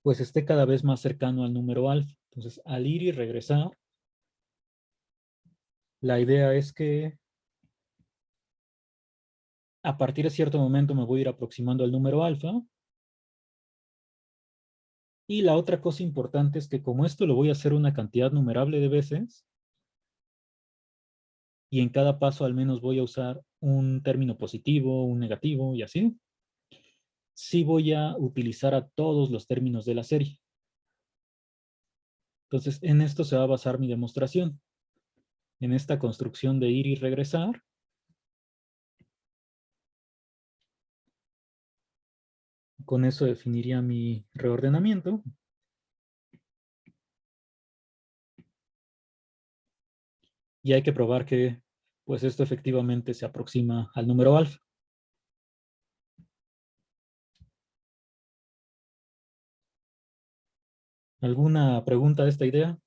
pues esté cada vez más cercano al número alfa. Entonces, al ir y regresar, la idea es que a partir de cierto momento me voy a ir aproximando al número alfa. Y la otra cosa importante es que como esto lo voy a hacer una cantidad numerable de veces, y en cada paso al menos voy a usar un término positivo, un negativo y así, sí voy a utilizar a todos los términos de la serie. Entonces, en esto se va a basar mi demostración, en esta construcción de ir y regresar. Con eso definiría mi reordenamiento. Y hay que probar que pues esto efectivamente se aproxima al número alfa. ¿Alguna pregunta de esta idea?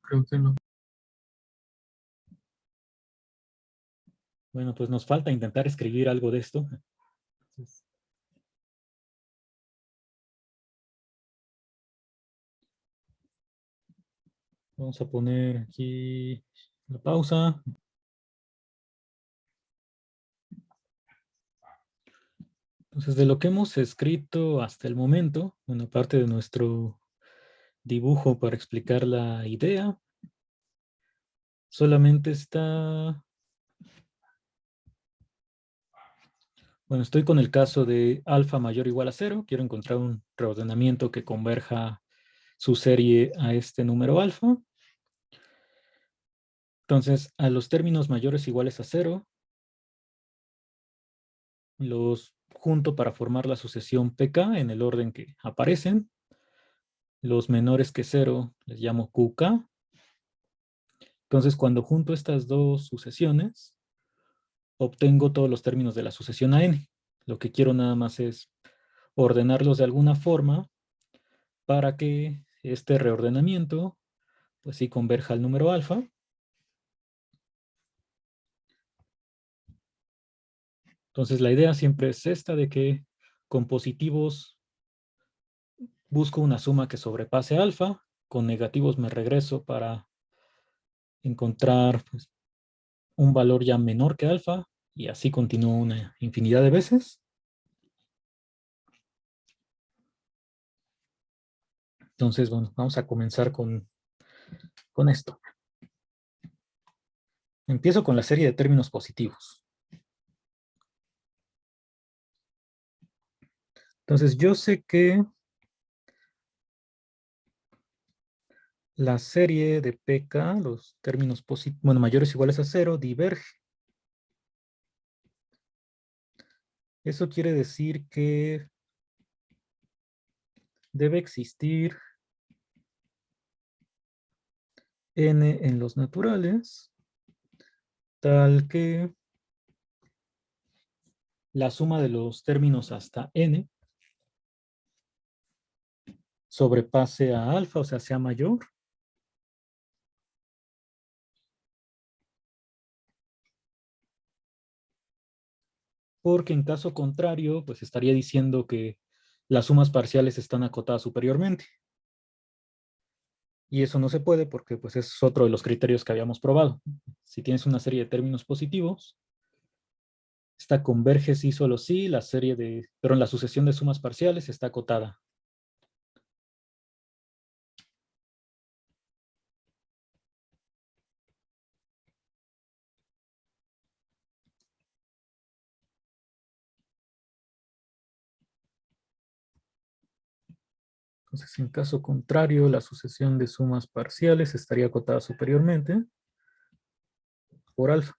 Creo que no. Bueno, pues nos falta intentar escribir algo de esto. Entonces, vamos a poner aquí la pausa. Entonces, de lo que hemos escrito hasta el momento, bueno, parte de nuestro dibujo para explicar la idea, solamente está... Bueno, estoy con el caso de alfa mayor o igual a 0. Quiero encontrar un reordenamiento que converja su serie a este número alfa. Entonces, a los términos mayores iguales a 0, los junto para formar la sucesión pk en el orden que aparecen. Los menores que 0 les llamo qk. Entonces, cuando junto estas dos sucesiones, obtengo todos los términos de la sucesión a n. Lo que quiero nada más es ordenarlos de alguna forma para que este reordenamiento, pues sí, converja al número alfa. Entonces, la idea siempre es esta de que con positivos busco una suma que sobrepase alfa, con negativos me regreso para encontrar pues, un valor ya menor que alfa, y así continúo una infinidad de veces. Entonces, bueno, vamos a comenzar con esto. Empiezo con la serie de términos positivos. Entonces, yo sé que la serie de pk, los términos positivos, bueno, mayores o iguales a 0, diverge. Eso quiere decir que debe existir n en los naturales, tal que la suma de los términos hasta n sobrepase a alfa, o sea mayor. Porque en caso contrario, pues estaría diciendo que las sumas parciales están acotadas superiormente. Y eso no se puede porque pues es otro de los criterios que habíamos probado. Si tienes una serie de términos positivos, esta converge sí solo sí, pero en la sucesión de sumas parciales está acotada. Entonces, en caso contrario, la sucesión de sumas parciales estaría acotada superiormente por alfa.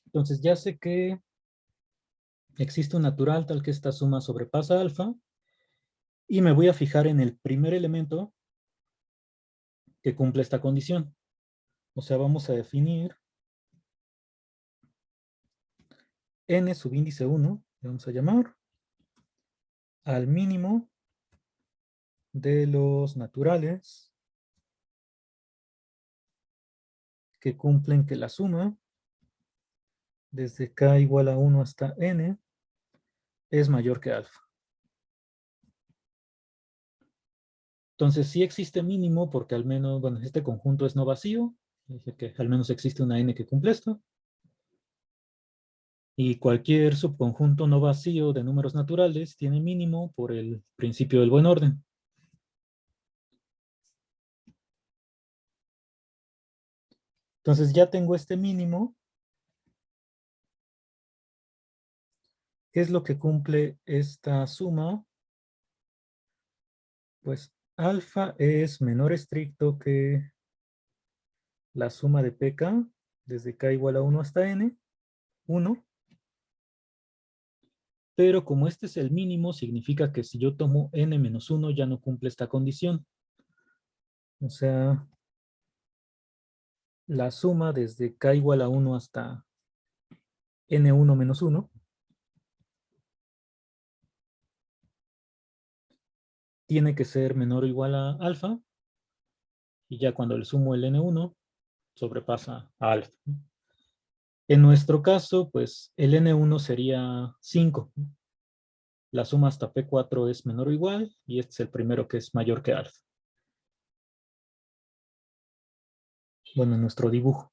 Entonces, ya sé que existe un natural tal que esta suma sobrepasa alfa, y me voy a fijar en el primer elemento que cumple esta condición. O sea, vamos a definir n subíndice 1, le vamos a llamar, al mínimo de los naturales que cumplen que la suma desde k igual a 1 hasta n es mayor que alfa. Entonces sí existe mínimo porque al menos, bueno, este conjunto es no vacío, es decir, que al menos existe una n que cumple esto. Y cualquier subconjunto no vacío de números naturales tiene mínimo por el principio del buen orden. Entonces ya tengo este mínimo. ¿Qué es lo que cumple esta suma? Pues alfa es menor estricto que la suma de pk desde k igual a 1 hasta n, 1. Pero como este es el mínimo, significa que si yo tomo n menos 1 ya no cumple esta condición. O sea, la suma desde k igual a 1 hasta n1 menos 1 tiene que ser menor o igual a alfa, y ya cuando le sumo el n1 sobrepasa a alfa. En nuestro caso, pues el n1 sería 5. La suma hasta P4 es menor o igual, y este es el primero que es mayor que alfa. Bueno, en nuestro dibujo.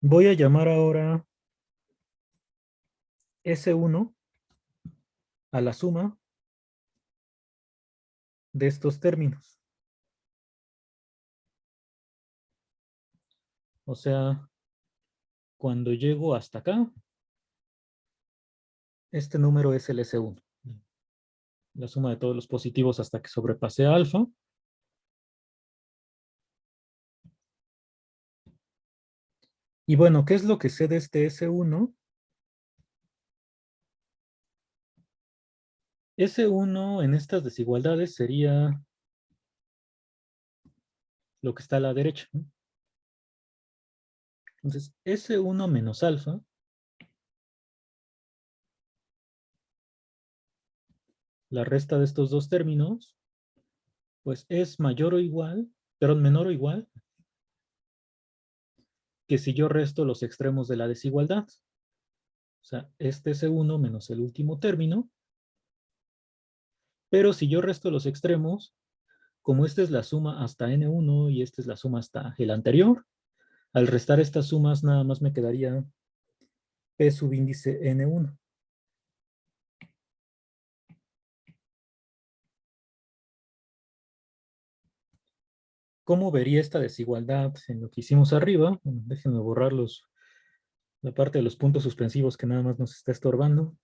Voy a llamar ahora S1 a la suma de estos términos. O sea, cuando llego hasta acá, este número es el S1. La suma de todos los positivos hasta que sobrepase a alfa. Y bueno, ¿qué es lo que sé de este S1? S1 en estas desigualdades sería lo que está a la derecha, ¿no? Entonces, S1 menos alfa, la resta de estos dos términos, pues es mayor o igual, perdón, menor o igual, que si yo resto los extremos de la desigualdad. O sea, este S1 menos el último término. Pero si yo resto los extremos, como esta es la suma hasta N1 y esta es la suma hasta el anterior, al restar estas sumas nada más me quedaría P subíndice N1. ¿Cómo vería esta desigualdad en lo que hicimos arriba? Bueno, déjenme borrar la parte de los puntos suspensivos que nada más nos está estorbando.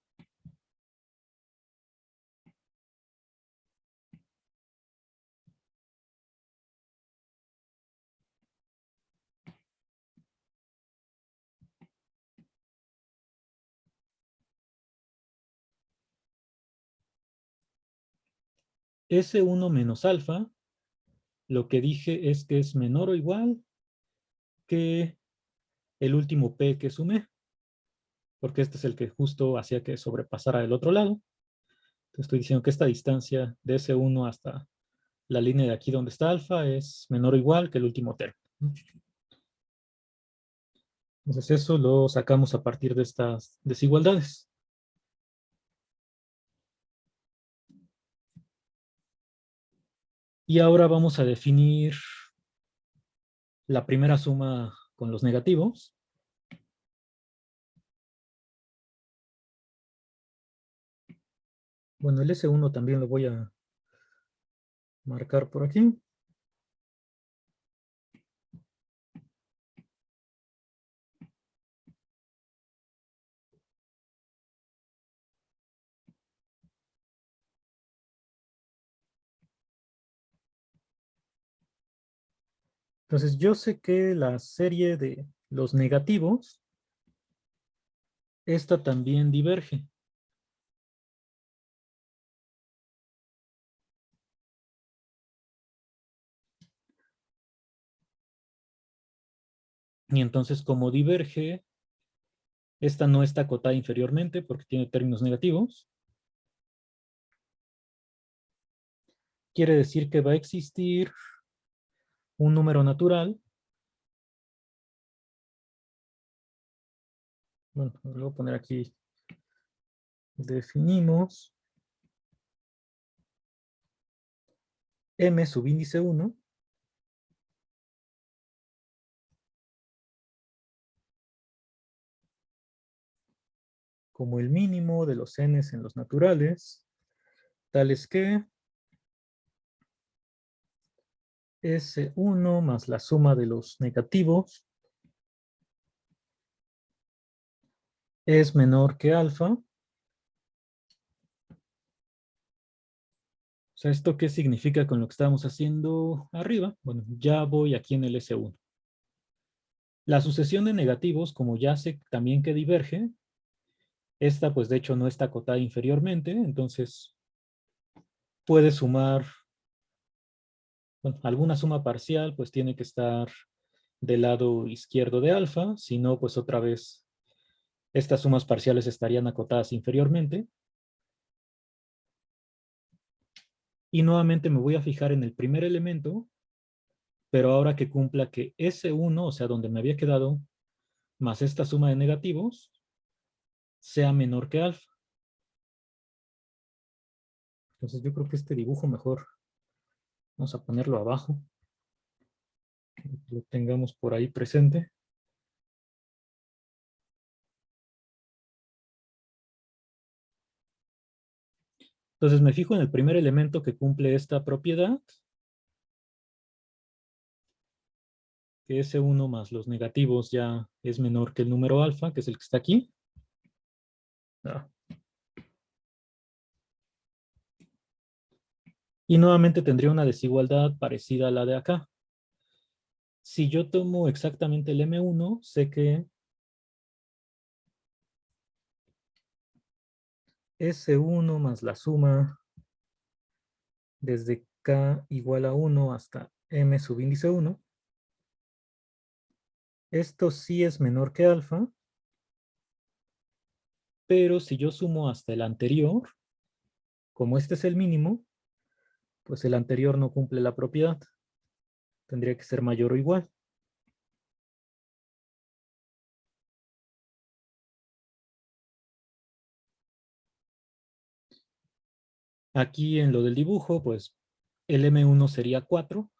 S1 menos alfa, lo que dije es que es menor o igual que el último P que sumé, porque este es el que justo hacía que sobrepasara el otro lado. Entonces estoy diciendo que esta distancia de S1 hasta la línea de aquí donde está alfa es menor o igual que el último término. Entonces eso lo sacamos a partir de estas desigualdades. Y ahora vamos a definir la primera suma con los negativos. Bueno, el S1 también lo voy a marcar por aquí. Entonces yo sé que la serie de los negativos, esta también diverge. Y entonces como diverge, esta no está acotada inferiormente porque tiene términos negativos. Quiere decir que va a existir un número natural. Bueno, lo voy a poner aquí. Definimos M subíndice 1 como el mínimo de los n's en los naturales, tales que S1 más la suma de los negativos es menor que alfa. O sea, ¿esto qué significa con lo que estábamos haciendo arriba? Bueno, ya voy aquí en el S1. La sucesión de negativos, como ya sé también que diverge, esta pues de hecho no está acotada inferiormente, entonces puede sumar, bueno, alguna suma parcial pues tiene que estar del lado izquierdo de alfa, si no pues otra vez estas sumas parciales estarían acotadas inferiormente. Y nuevamente me voy a fijar en el primer elemento, pero ahora que cumpla que S1, o sea, donde me había quedado, más esta suma de negativos, sea menor que alfa. Entonces yo creo que este dibujo mejor Vamos a ponerlo abajo, que lo tengamos por ahí presente. Entonces me fijo en el primer elemento que cumple esta propiedad, que S1 más los negativos ya es menor que el número alfa, que es el que está aquí. Ah. Y nuevamente tendría una desigualdad parecida a la de acá. Si yo tomo exactamente el M1, sé que S1 más la suma desde K igual a 1 hasta M subíndice 1. Esto sí es menor que alfa, pero si yo sumo hasta el anterior, como este es el mínimo, pues el anterior no cumple la propiedad. Tendría que ser mayor o igual. Aquí en lo del dibujo, pues el M1 sería 4,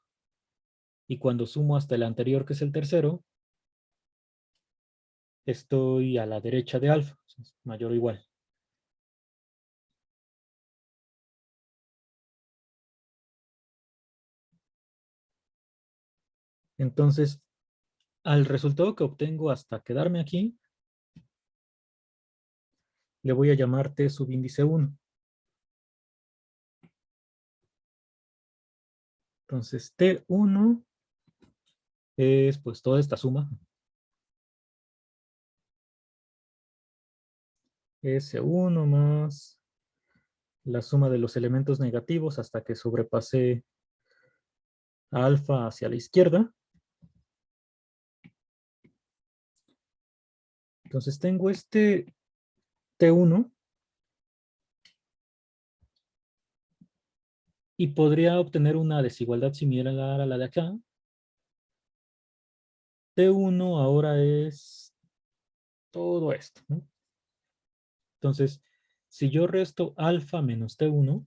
y cuando sumo hasta el anterior, que es el tercero, estoy a la derecha de alfa, mayor o igual. Entonces, al resultado que obtengo hasta quedarme aquí, le voy a llamar T subíndice 1. Entonces, T1 es pues toda esta suma. S1 más la suma de los elementos negativos hasta que sobrepase a alfa hacia la izquierda. Entonces tengo este T1 y podría obtener una desigualdad similar a la de acá. T1 ahora es todo esto, ¿no? Entonces, si yo resto alfa menos T1,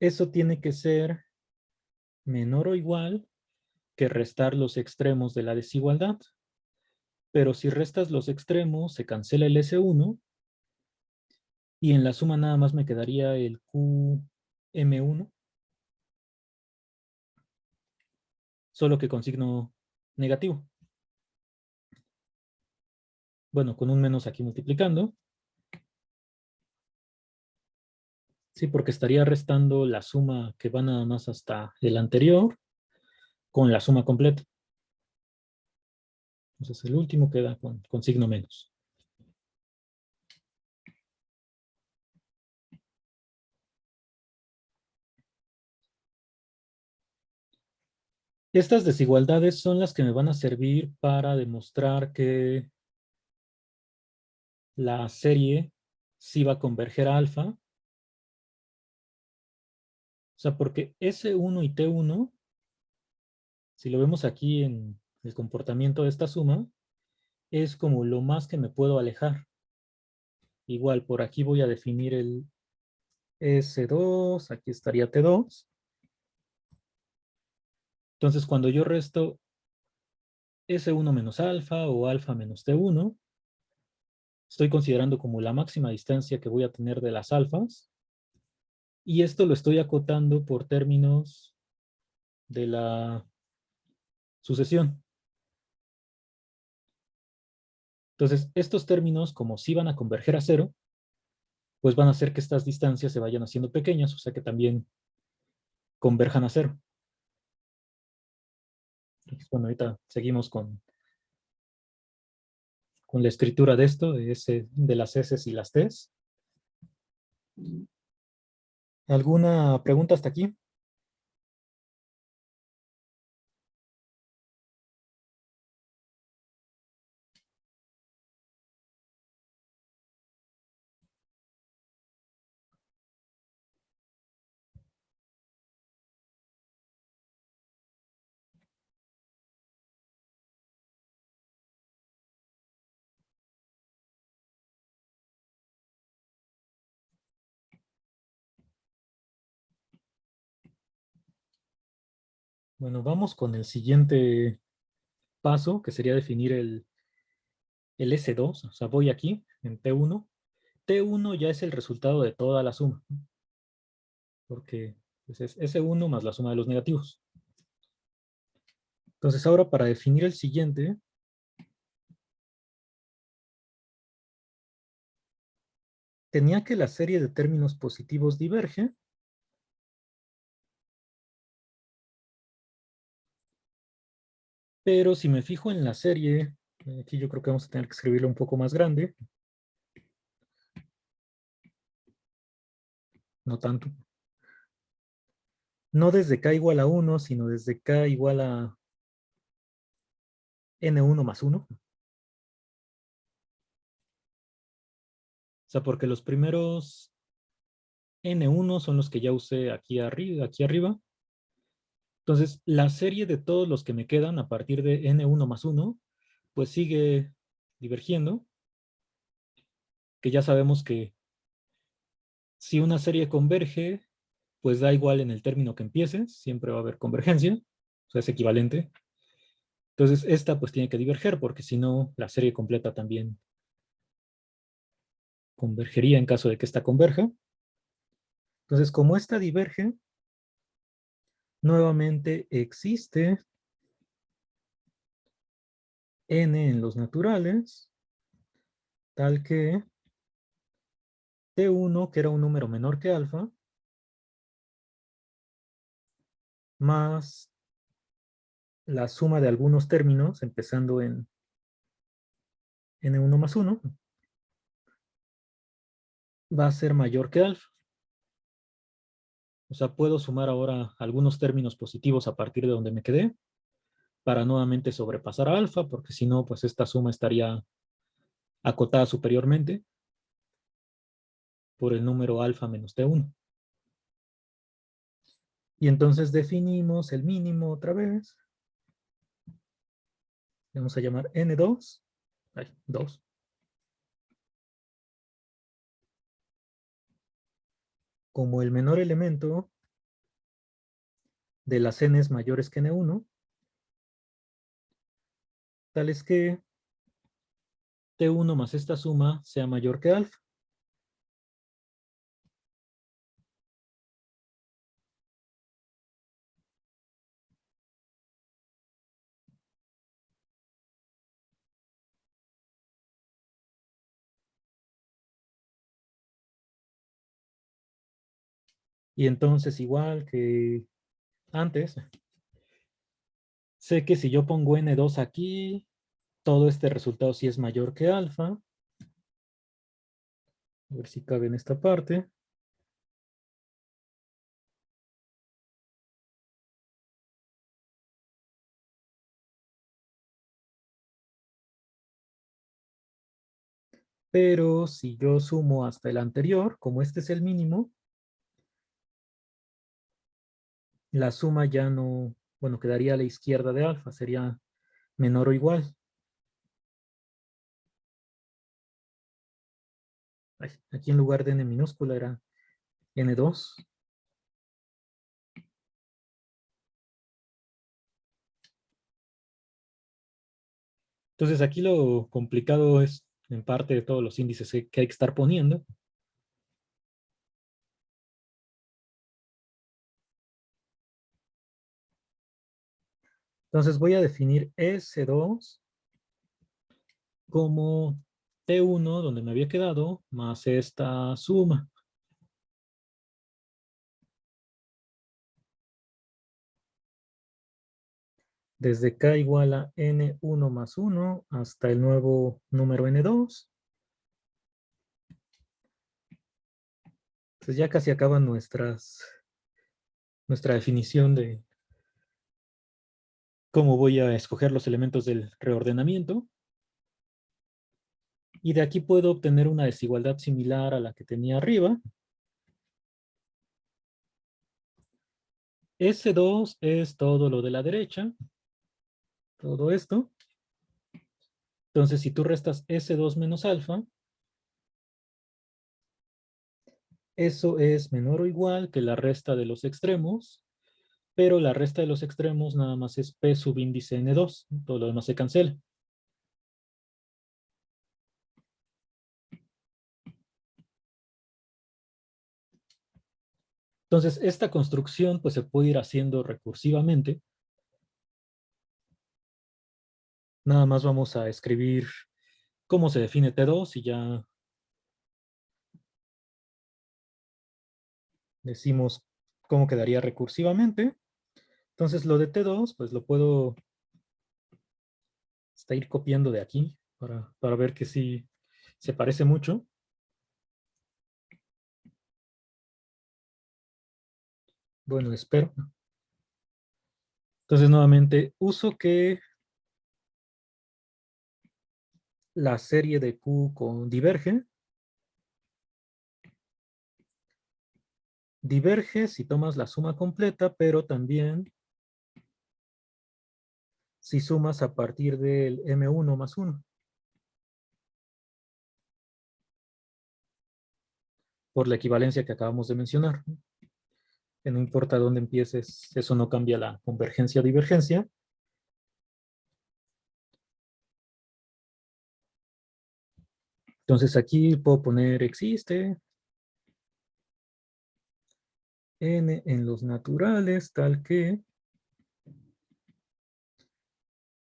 eso tiene que ser menor o igual que restar los extremos de la desigualdad. Pero si restas los extremos, se cancela el S1 y en la suma nada más me quedaría el QM1, solo que con signo negativo. Bueno, con un menos aquí multiplicando. Sí, porque estaría restando la suma que va nada más hasta el anterior con la suma completa. Entonces el último queda con signo menos. Estas desigualdades son las que me van a servir para demostrar que la serie sí va a converger a alfa. O sea, porque S1 y T1, si lo vemos aquí en el comportamiento de esta suma, es como lo más que me puedo alejar. Igual, por aquí voy a definir el S2, aquí estaría T2. Entonces, cuando yo resto S1 menos alfa o alfa menos T1, estoy considerando como la máxima distancia que voy a tener de las alfas, y esto lo estoy acotando por términos de la sucesión. Entonces, estos términos, como sí van a converger a cero, pues van a hacer que estas distancias se vayan haciendo pequeñas, o sea que también converjan a cero. Entonces, bueno, ahorita seguimos con la escritura de esto, de las S y las T's. ¿Alguna pregunta hasta aquí? Bueno, vamos con el siguiente paso, que sería definir el S2. O sea, voy aquí en T1. T1 ya es el resultado de toda la suma, ¿no? Porque pues, es S1 más la suma de los negativos. Entonces ahora para definir el siguiente, tenía que la serie de términos positivos diverge, pero si me fijo en la serie, aquí yo creo que vamos a tener que escribirlo un poco más grande, no tanto. No desde k igual a 1, sino desde k igual a n1 más 1. O sea, porque los primeros n1 son los que ya usé aquí arriba, aquí arriba. Entonces, la serie de todos los que me quedan a partir de n1 más 1, pues sigue divergiendo, que ya sabemos que si una serie converge, pues da igual en el término que empieces, siempre va a haber convergencia, o sea, es equivalente. Entonces, esta pues tiene que diverger, porque si no, la serie completa también convergería en caso de que esta converja. Entonces, como esta diverge, nuevamente existe n en los naturales, tal que T1, que era un número menor que alfa, más la suma de algunos términos, empezando en n1 más 1, va a ser mayor que alfa. O sea, puedo sumar ahora algunos términos positivos a partir de donde me quedé, para nuevamente sobrepasar a alfa, porque si no, pues esta suma estaría acotada superiormente por el número alfa menos T1. Y entonces definimos el mínimo otra vez. Vamos a llamar N2. Ay, 2. Como el menor elemento de las n's mayores que n1, tal es que T1 más esta suma sea mayor que alfa. Y entonces, igual que antes, sé que si yo pongo N2 aquí, todo este resultado sí es mayor que alfa. A ver si cabe en esta parte. Pero si yo sumo hasta el anterior, como este es el mínimo, la suma ya no, bueno, quedaría a la izquierda de alfa, sería menor o igual. Ay, aquí en lugar de n minúscula era n2. Entonces aquí lo complicado es en parte de todos los índices que hay que estar poniendo. Entonces voy a definir S2 como T1, donde me había quedado, más esta suma. Desde k igual a n1 más 1 hasta el nuevo número n2. Entonces ya casi acaban nuestra definición de cómo voy a escoger los elementos del reordenamiento. Y de aquí puedo obtener una desigualdad similar a la que tenía arriba. S2 es todo lo de la derecha, todo esto. Entonces, si tú restas S2 menos alfa, eso es menor o igual que la resta de los extremos pero la resta de los extremos nada más es P subíndice N2, todo lo demás se cancela. Entonces, esta construcción pues se puede ir haciendo recursivamente. Nada más vamos a escribir cómo se define T2 y ya decimos cómo quedaría recursivamente. Entonces, lo de T2 pues lo puedo hasta ir copiando de aquí para ver que sí se parece mucho. Bueno, espero. Entonces, nuevamente, uso que la serie de Q con diverge. Diverge si tomas la suma completa, pero también si sumas a partir del M1 más 1. Por la equivalencia que acabamos de mencionar. Que no importa dónde empieces, eso no cambia la convergencia o divergencia. Entonces aquí puedo poner existe n en los naturales tal que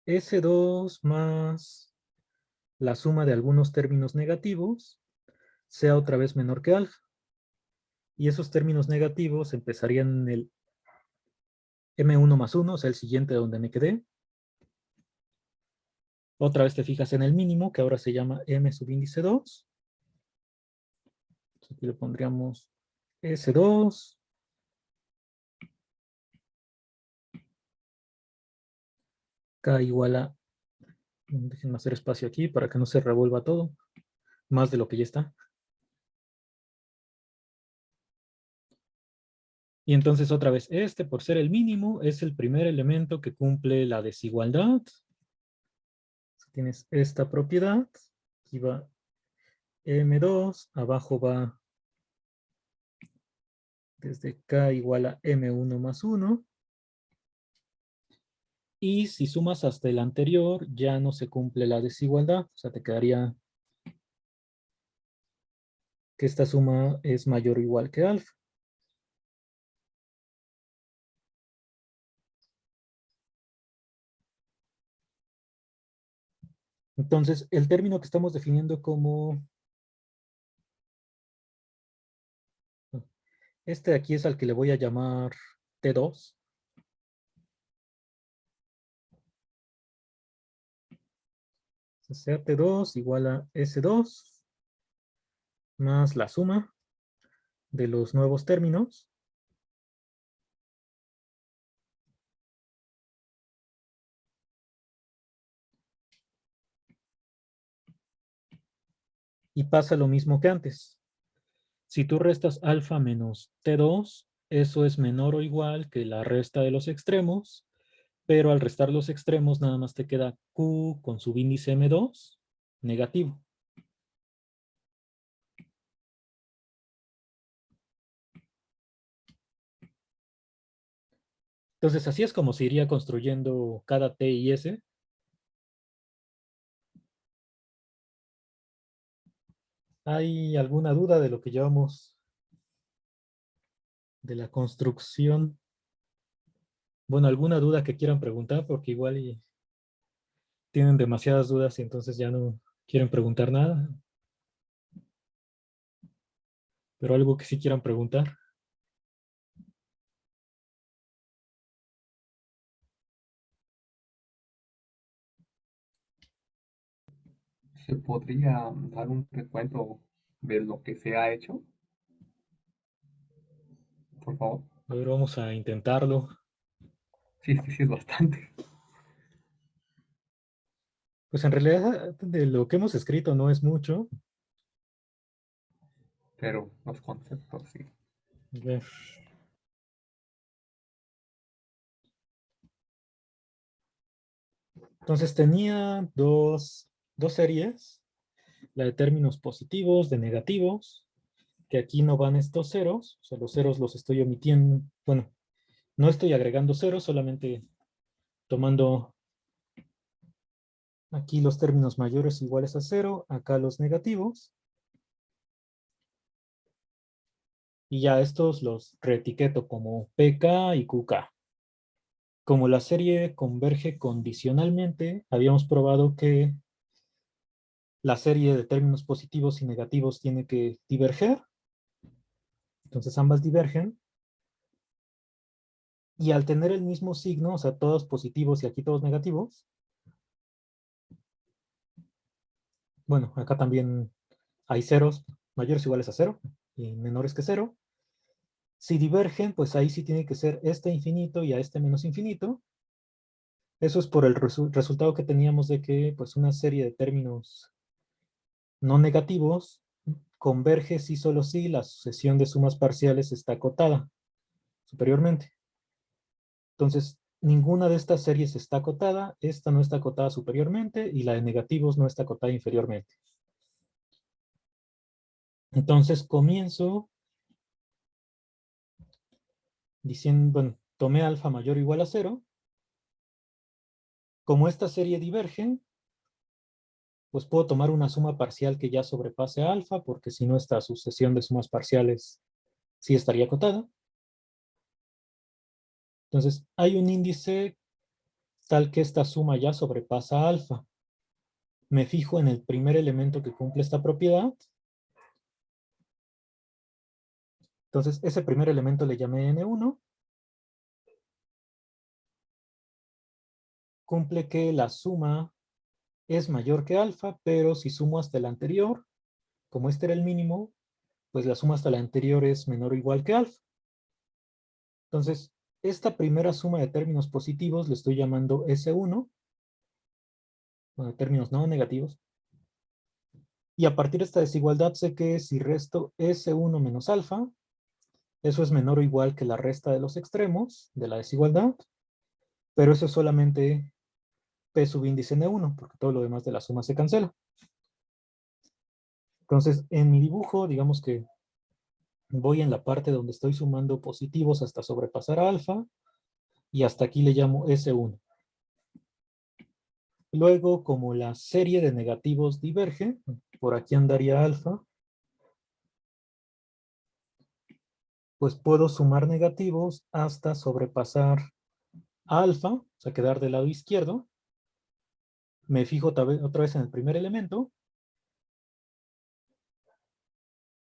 S2 más la suma de algunos términos negativos sea otra vez menor que alfa. Y esos términos negativos empezarían en el M1 más 1, o sea, el siguiente donde me quedé. Otra vez te fijas en el mínimo, que ahora se llama M subíndice 2. Aquí le pondríamos S2. K igual a... Déjenme hacer espacio aquí para que no se revuelva todo. Más de lo que ya está. Y entonces otra vez, este por ser el mínimo es el primer elemento que cumple la desigualdad. Tienes esta propiedad. Aquí va M2, abajo va desde K igual a M1 más 1. Y si sumas hasta el anterior, ya no se cumple la desigualdad. O sea, te quedaría que esta suma es mayor o igual que alfa. Entonces, el término que estamos definiendo como... Este de aquí es al que le voy a llamar T2. O sea, T2 igual a S2 más la suma de los nuevos términos. Y pasa lo mismo que antes. Si tú restas alfa menos T2, eso es menor o igual que la resta de los extremos, pero al restar los extremos nada más te queda Q con subíndice M2 negativo. Entonces así es como se iría construyendo cada T y S. ¿Hay alguna duda de lo que llevamos de la construcción? Bueno, alguna duda que quieran preguntar, porque igual tienen demasiadas dudas y entonces ya no quieren preguntar nada. Pero algo que sí quieran preguntar. ¿Se podría dar un recuento de lo que se ha hecho, por favor? A ver, vamos a intentarlo. Sí, sí, sí, es bastante, Pues en realidad de lo que hemos escrito no es mucho. pero los conceptos sí. A ver. Entonces tenía dos series, la de términos positivos, de negativos, que aquí no van estos ceros, o sea, los ceros los estoy omitiendo, bueno, No estoy agregando cero, solamente tomando aquí los términos mayores iguales a cero, acá los negativos. Y ya estos los reetiqueto como PK y QK. Como la serie converge condicionalmente, habíamos probado que la serie de términos positivos y negativos tiene que diverger. Entonces ambas divergen. Y al tener el mismo signo, o sea, todos positivos y aquí todos negativos, bueno, acá también hay ceros mayores o iguales a cero y menores que cero. Si divergen, pues ahí sí tiene que ser este infinito y a este menos infinito. Eso es por el resultado que teníamos de que pues una serie de términos no negativos converge si solo si la sucesión de sumas parciales está acotada superiormente. Entonces, ninguna de estas series está acotada, esta no está acotada superiormente y la de negativos no está acotada inferiormente. Entonces, comienzo diciendo, bueno, tomé alfa mayor o igual a cero. Como esta serie diverge, pues puedo tomar una suma parcial que ya sobrepase a alfa, porque si no, esta sucesión de sumas parciales sí estaría acotada. Entonces, hay un índice tal que esta suma ya sobrepasa a alfa. Me fijo en el primer elemento que cumple esta propiedad. Entonces, ese primer elemento le llamé N1. Cumple que la suma es mayor que alfa, pero si sumo hasta el anterior, como este era el mínimo, pues la suma hasta la anterior es menor o igual que alfa. Entonces, esta primera suma de términos positivos le estoy llamando S1, bueno, términos no negativos. Y a partir de esta desigualdad sé que si resto S1 menos alfa, eso es menor o igual que la resta de los extremos de la desigualdad, pero eso es solamente P subíndice N1, porque todo lo demás de la suma se cancela. Entonces, en mi dibujo, digamos que voy en la parte donde estoy sumando positivos hasta sobrepasar a alfa, y hasta aquí le llamo S1. Luego, como la serie de negativos diverge, por aquí andaría alfa, pues puedo sumar negativos hasta sobrepasar a alfa, o sea, quedar del lado izquierdo. Me fijo otra vez en el primer elemento,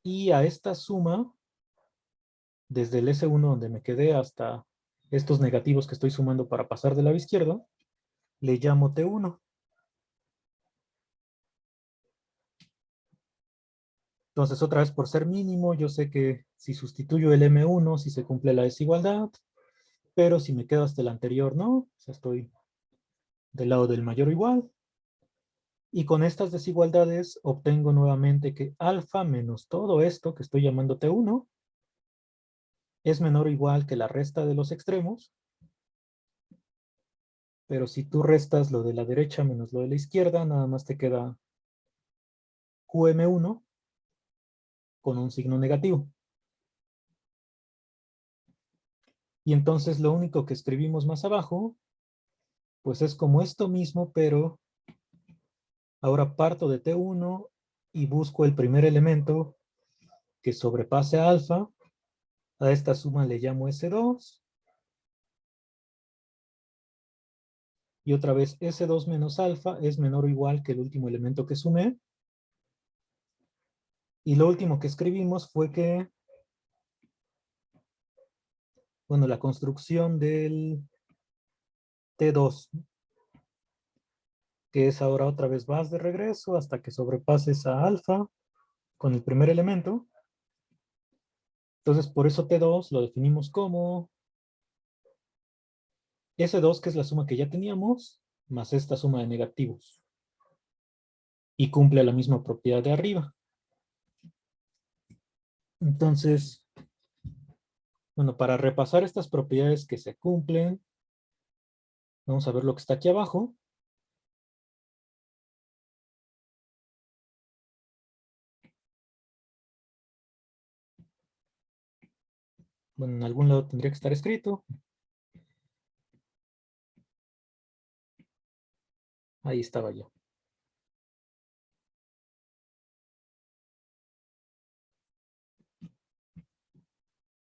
y a esta suma, desde el S1 donde me quedé hasta estos negativos que estoy sumando para pasar del lado izquierdo, le llamo T1. Entonces, otra vez por ser mínimo, yo sé que si sustituyo el M1, si se cumple la desigualdad, pero si me quedo hasta el anterior, no. O sea, estoy del lado del mayor o igual. Y con estas desigualdades obtengo nuevamente que alfa menos todo esto que estoy llamando T1 es menor o igual que la resta de los extremos. Pero si tú restas lo de la derecha menos lo de la izquierda, nada más te queda QM1 con un signo negativo. Y entonces lo único que escribimos más abajo, pues es como esto mismo, pero ahora parto de T1 y busco el primer elemento que sobrepase a alfa. A esta suma le llamo S2. Y otra vez S2 menos alfa es menor o igual que el último elemento que sumé. Y lo último que escribimos fue que, bueno, la construcción del T2, que es ahora otra vez vas de regreso hasta que sobrepases a alfa con el primer elemento. Entonces, por eso T2 lo definimos como S2, que es la suma que ya teníamos, más esta suma de negativos. Y cumple la misma propiedad de arriba. Entonces, bueno, para repasar estas propiedades que se cumplen, vamos a ver lo que está aquí abajo. Bueno, en algún lado tendría que estar escrito. Ahí estaba yo.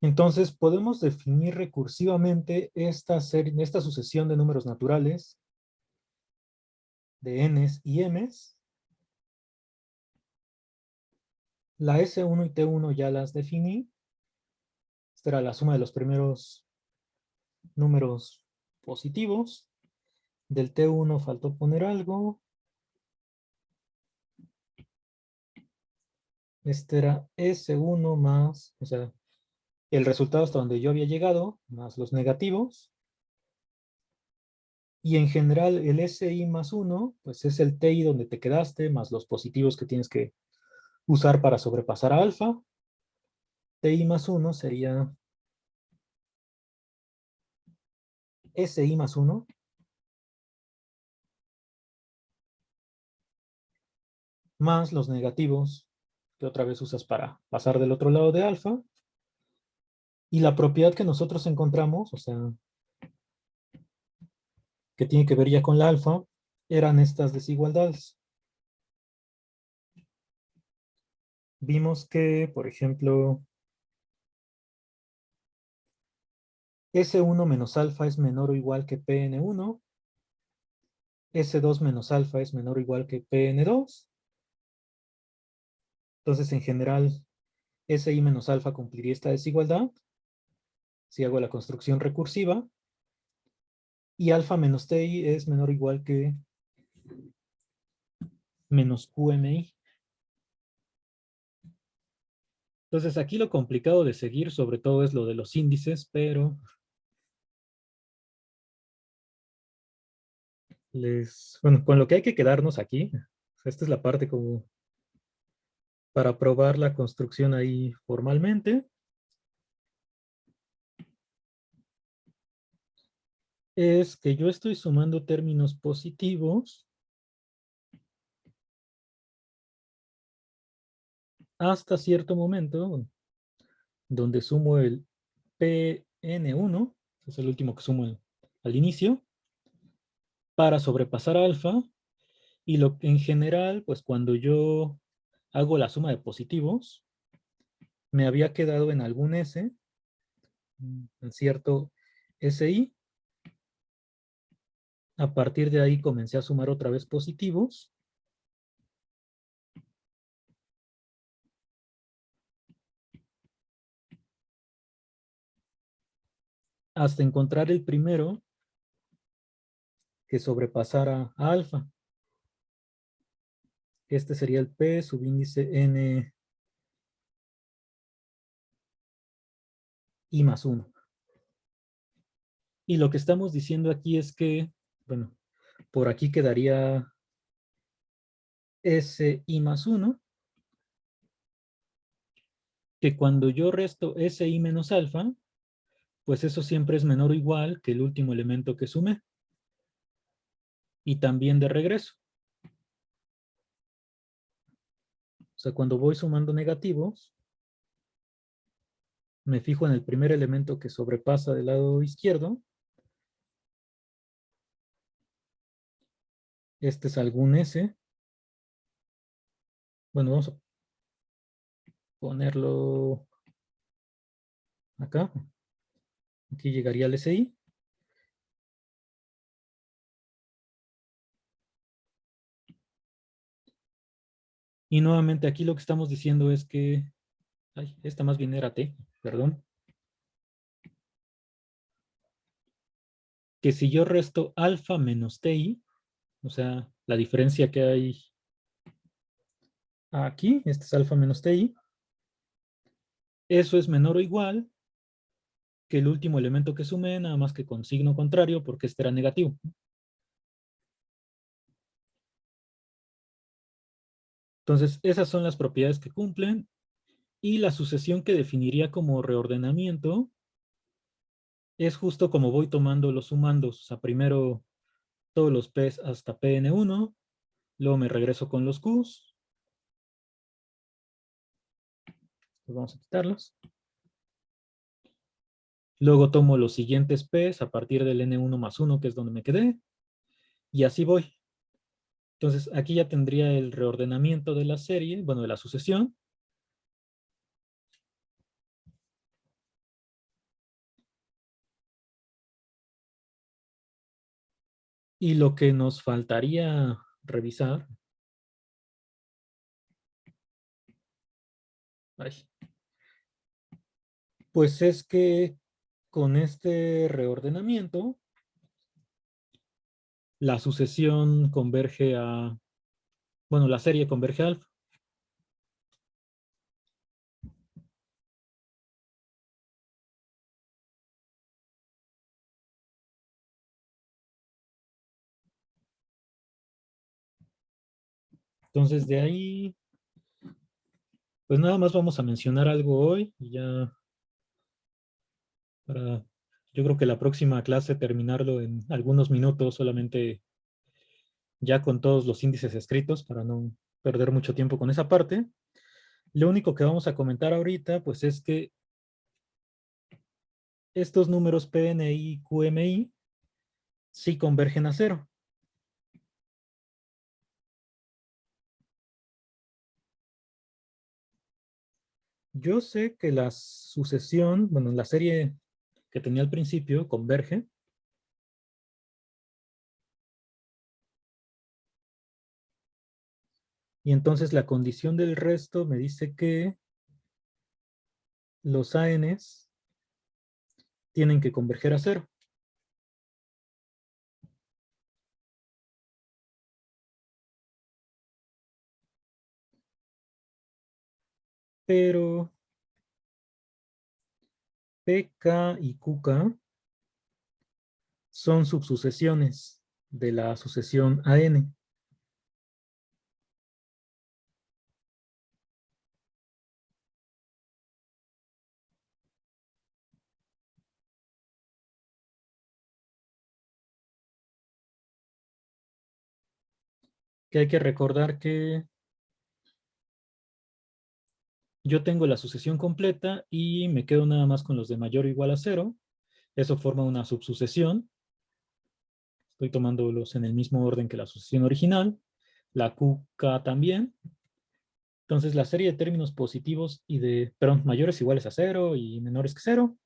Entonces, podemos definir recursivamente esta sucesión de números naturales de n's y m's. La S1 y T1 ya las definí. Esta era la suma de los primeros números positivos. Del T1 faltó poner algo. Este era S1 más, o sea, el resultado hasta donde yo había llegado, más los negativos. Y en general el SI más 1, pues es el TI donde te quedaste, más los positivos que tienes que usar para sobrepasar a alfa. TI más 1 sería SI más 1 más los negativos que otra vez usas para pasar del otro lado de alfa. Y la propiedad que nosotros encontramos, o sea, que tiene que ver ya con la alfa, eran estas desigualdades. Vimos que, por ejemplo, S1 menos alfa es menor o igual que Pn1, S2 menos alfa es menor o igual que Pn2. Entonces, en general, Si menos alfa cumpliría esta desigualdad si hago la construcción recursiva. Y alfa menos ti es menor o igual que menos QMI. Entonces, aquí lo complicado de seguir, sobre todo, es lo de los índices, pero bueno, con lo que hay que quedarnos aquí, esta es la parte como para probar la construcción ahí formalmente, es que yo estoy sumando términos positivos hasta cierto momento, donde sumo el Pn1, es el último que sumo al inicio, para sobrepasar alfa, y en general, pues cuando yo hago la suma de positivos, me había quedado en algún S, en cierto SI. A partir de ahí comencé a sumar otra vez positivos. Hasta encontrar el primero que sobrepasara a alfa. Este sería el P subíndice N I más 1. Y lo que estamos diciendo aquí es que, bueno, por aquí quedaría S I más 1, que cuando yo resto S I menos alfa, pues eso siempre es menor o igual que el último elemento que sumé. Y también de regreso. O sea, cuando voy sumando negativos, me fijo en el primer elemento que sobrepasa del lado izquierdo. Este es algún S. Bueno, vamos a ponerlo acá. Aquí llegaría el SI. Y nuevamente aquí lo que estamos diciendo es que, ay, esta más bien era T, perdón. Que si yo resto alfa menos TI, o sea, la diferencia que hay aquí, este es alfa menos TI, eso es menor o igual que el último elemento que sumé, nada más que con signo contrario, porque este era negativo. Entonces, esas son las propiedades que cumplen, y la sucesión que definiría como reordenamiento es justo como voy tomando los sumandos. O sea, primero todos los P's hasta Pn1, luego me regreso con los Q's. Pues vamos a quitarlos. Luego tomo los siguientes P's a partir del N1 más 1, que es donde me quedé. Y así voy. Entonces, aquí ya tendría el reordenamiento de la serie, bueno, de la sucesión. Y lo que nos faltaría revisar, ay, pues es que con este reordenamiento, la sucesión converge a, bueno, la serie converge a alfa. Entonces, de ahí, pues nada más vamos a mencionar algo hoy y ya para, yo creo que la próxima clase terminarlo en algunos minutos, solamente ya con todos los índices escritos para no perder mucho tiempo con esa parte. Lo único que vamos a comentar ahorita, pues es que estos números PNI y QMI sí convergen a cero. Yo sé que la sucesión, bueno, la serie que tenía al principio converge. Y entonces la condición del resto me dice que los ANs tienen que converger a cero. Pero PK y QK son subsucesiones de la sucesión AN. Que hay que recordar que yo tengo la sucesión completa y me quedo nada más con los de mayor o igual a cero. Eso forma una subsucesión. Estoy tomándolos en el mismo orden que la sucesión original. La QK también. Entonces, la serie de términos positivos y de, perdón, mayores iguales a cero y menores que cero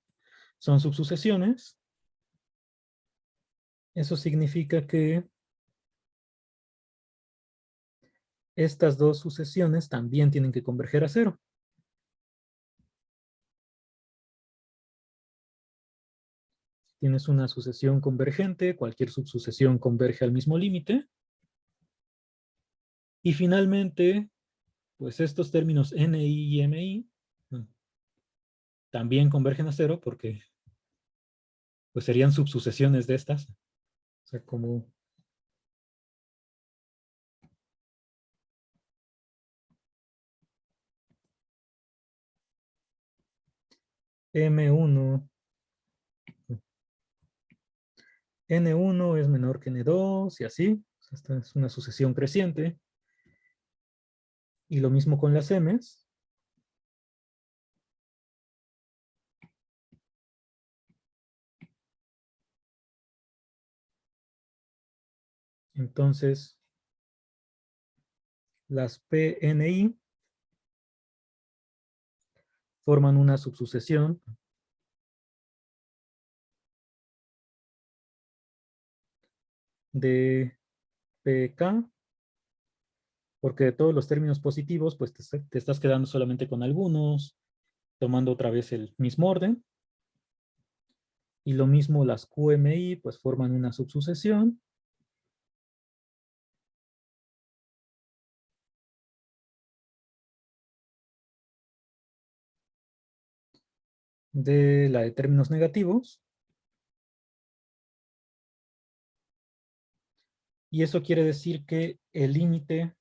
son subsucesiones. Eso significa que estas dos sucesiones también tienen que converger a cero. Tienes una sucesión convergente, cualquier subsucesión converge al mismo límite. Y finalmente, pues estos términos NI y MI también convergen a cero porque pues serían subsucesiones de estas. O sea, como M1, N1 es menor que N2 y así. Esta es una sucesión creciente. Y lo mismo con las M's. Entonces, las PNI forman una subsucesión de PK, porque de todos los términos positivos, pues te estás quedando solamente con algunos, tomando otra vez el mismo orden. Y lo mismo las QMI, pues forman una subsucesión de la de términos negativos. Y eso quiere decir que el límite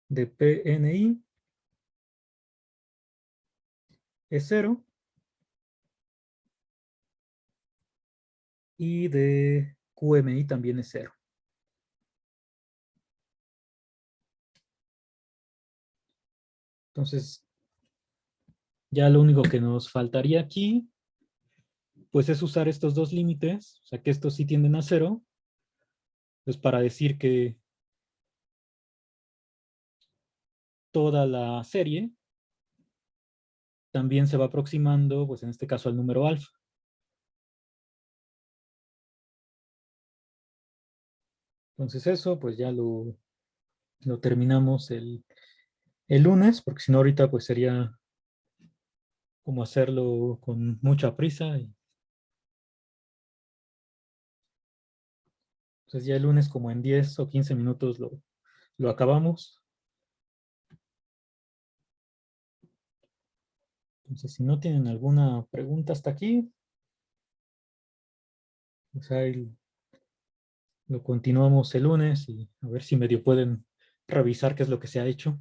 de PNI es cero y de QMI también es cero. Entonces, ya lo único que nos faltaría aquí, pues es usar estos dos límites, o sea que estos sí tienden a cero, Pues para decir que toda la serie también se va aproximando, pues en este caso al número alfa. Entonces eso, pues ya lo terminamos el lunes, porque si no ahorita pues sería como hacerlo con mucha prisa. Y pues ya el lunes como en 10 o 15 minutos lo acabamos. Entonces si no tienen alguna pregunta hasta aquí, pues ahí lo continuamos el lunes y a ver si medio pueden revisar qué es lo que se ha hecho.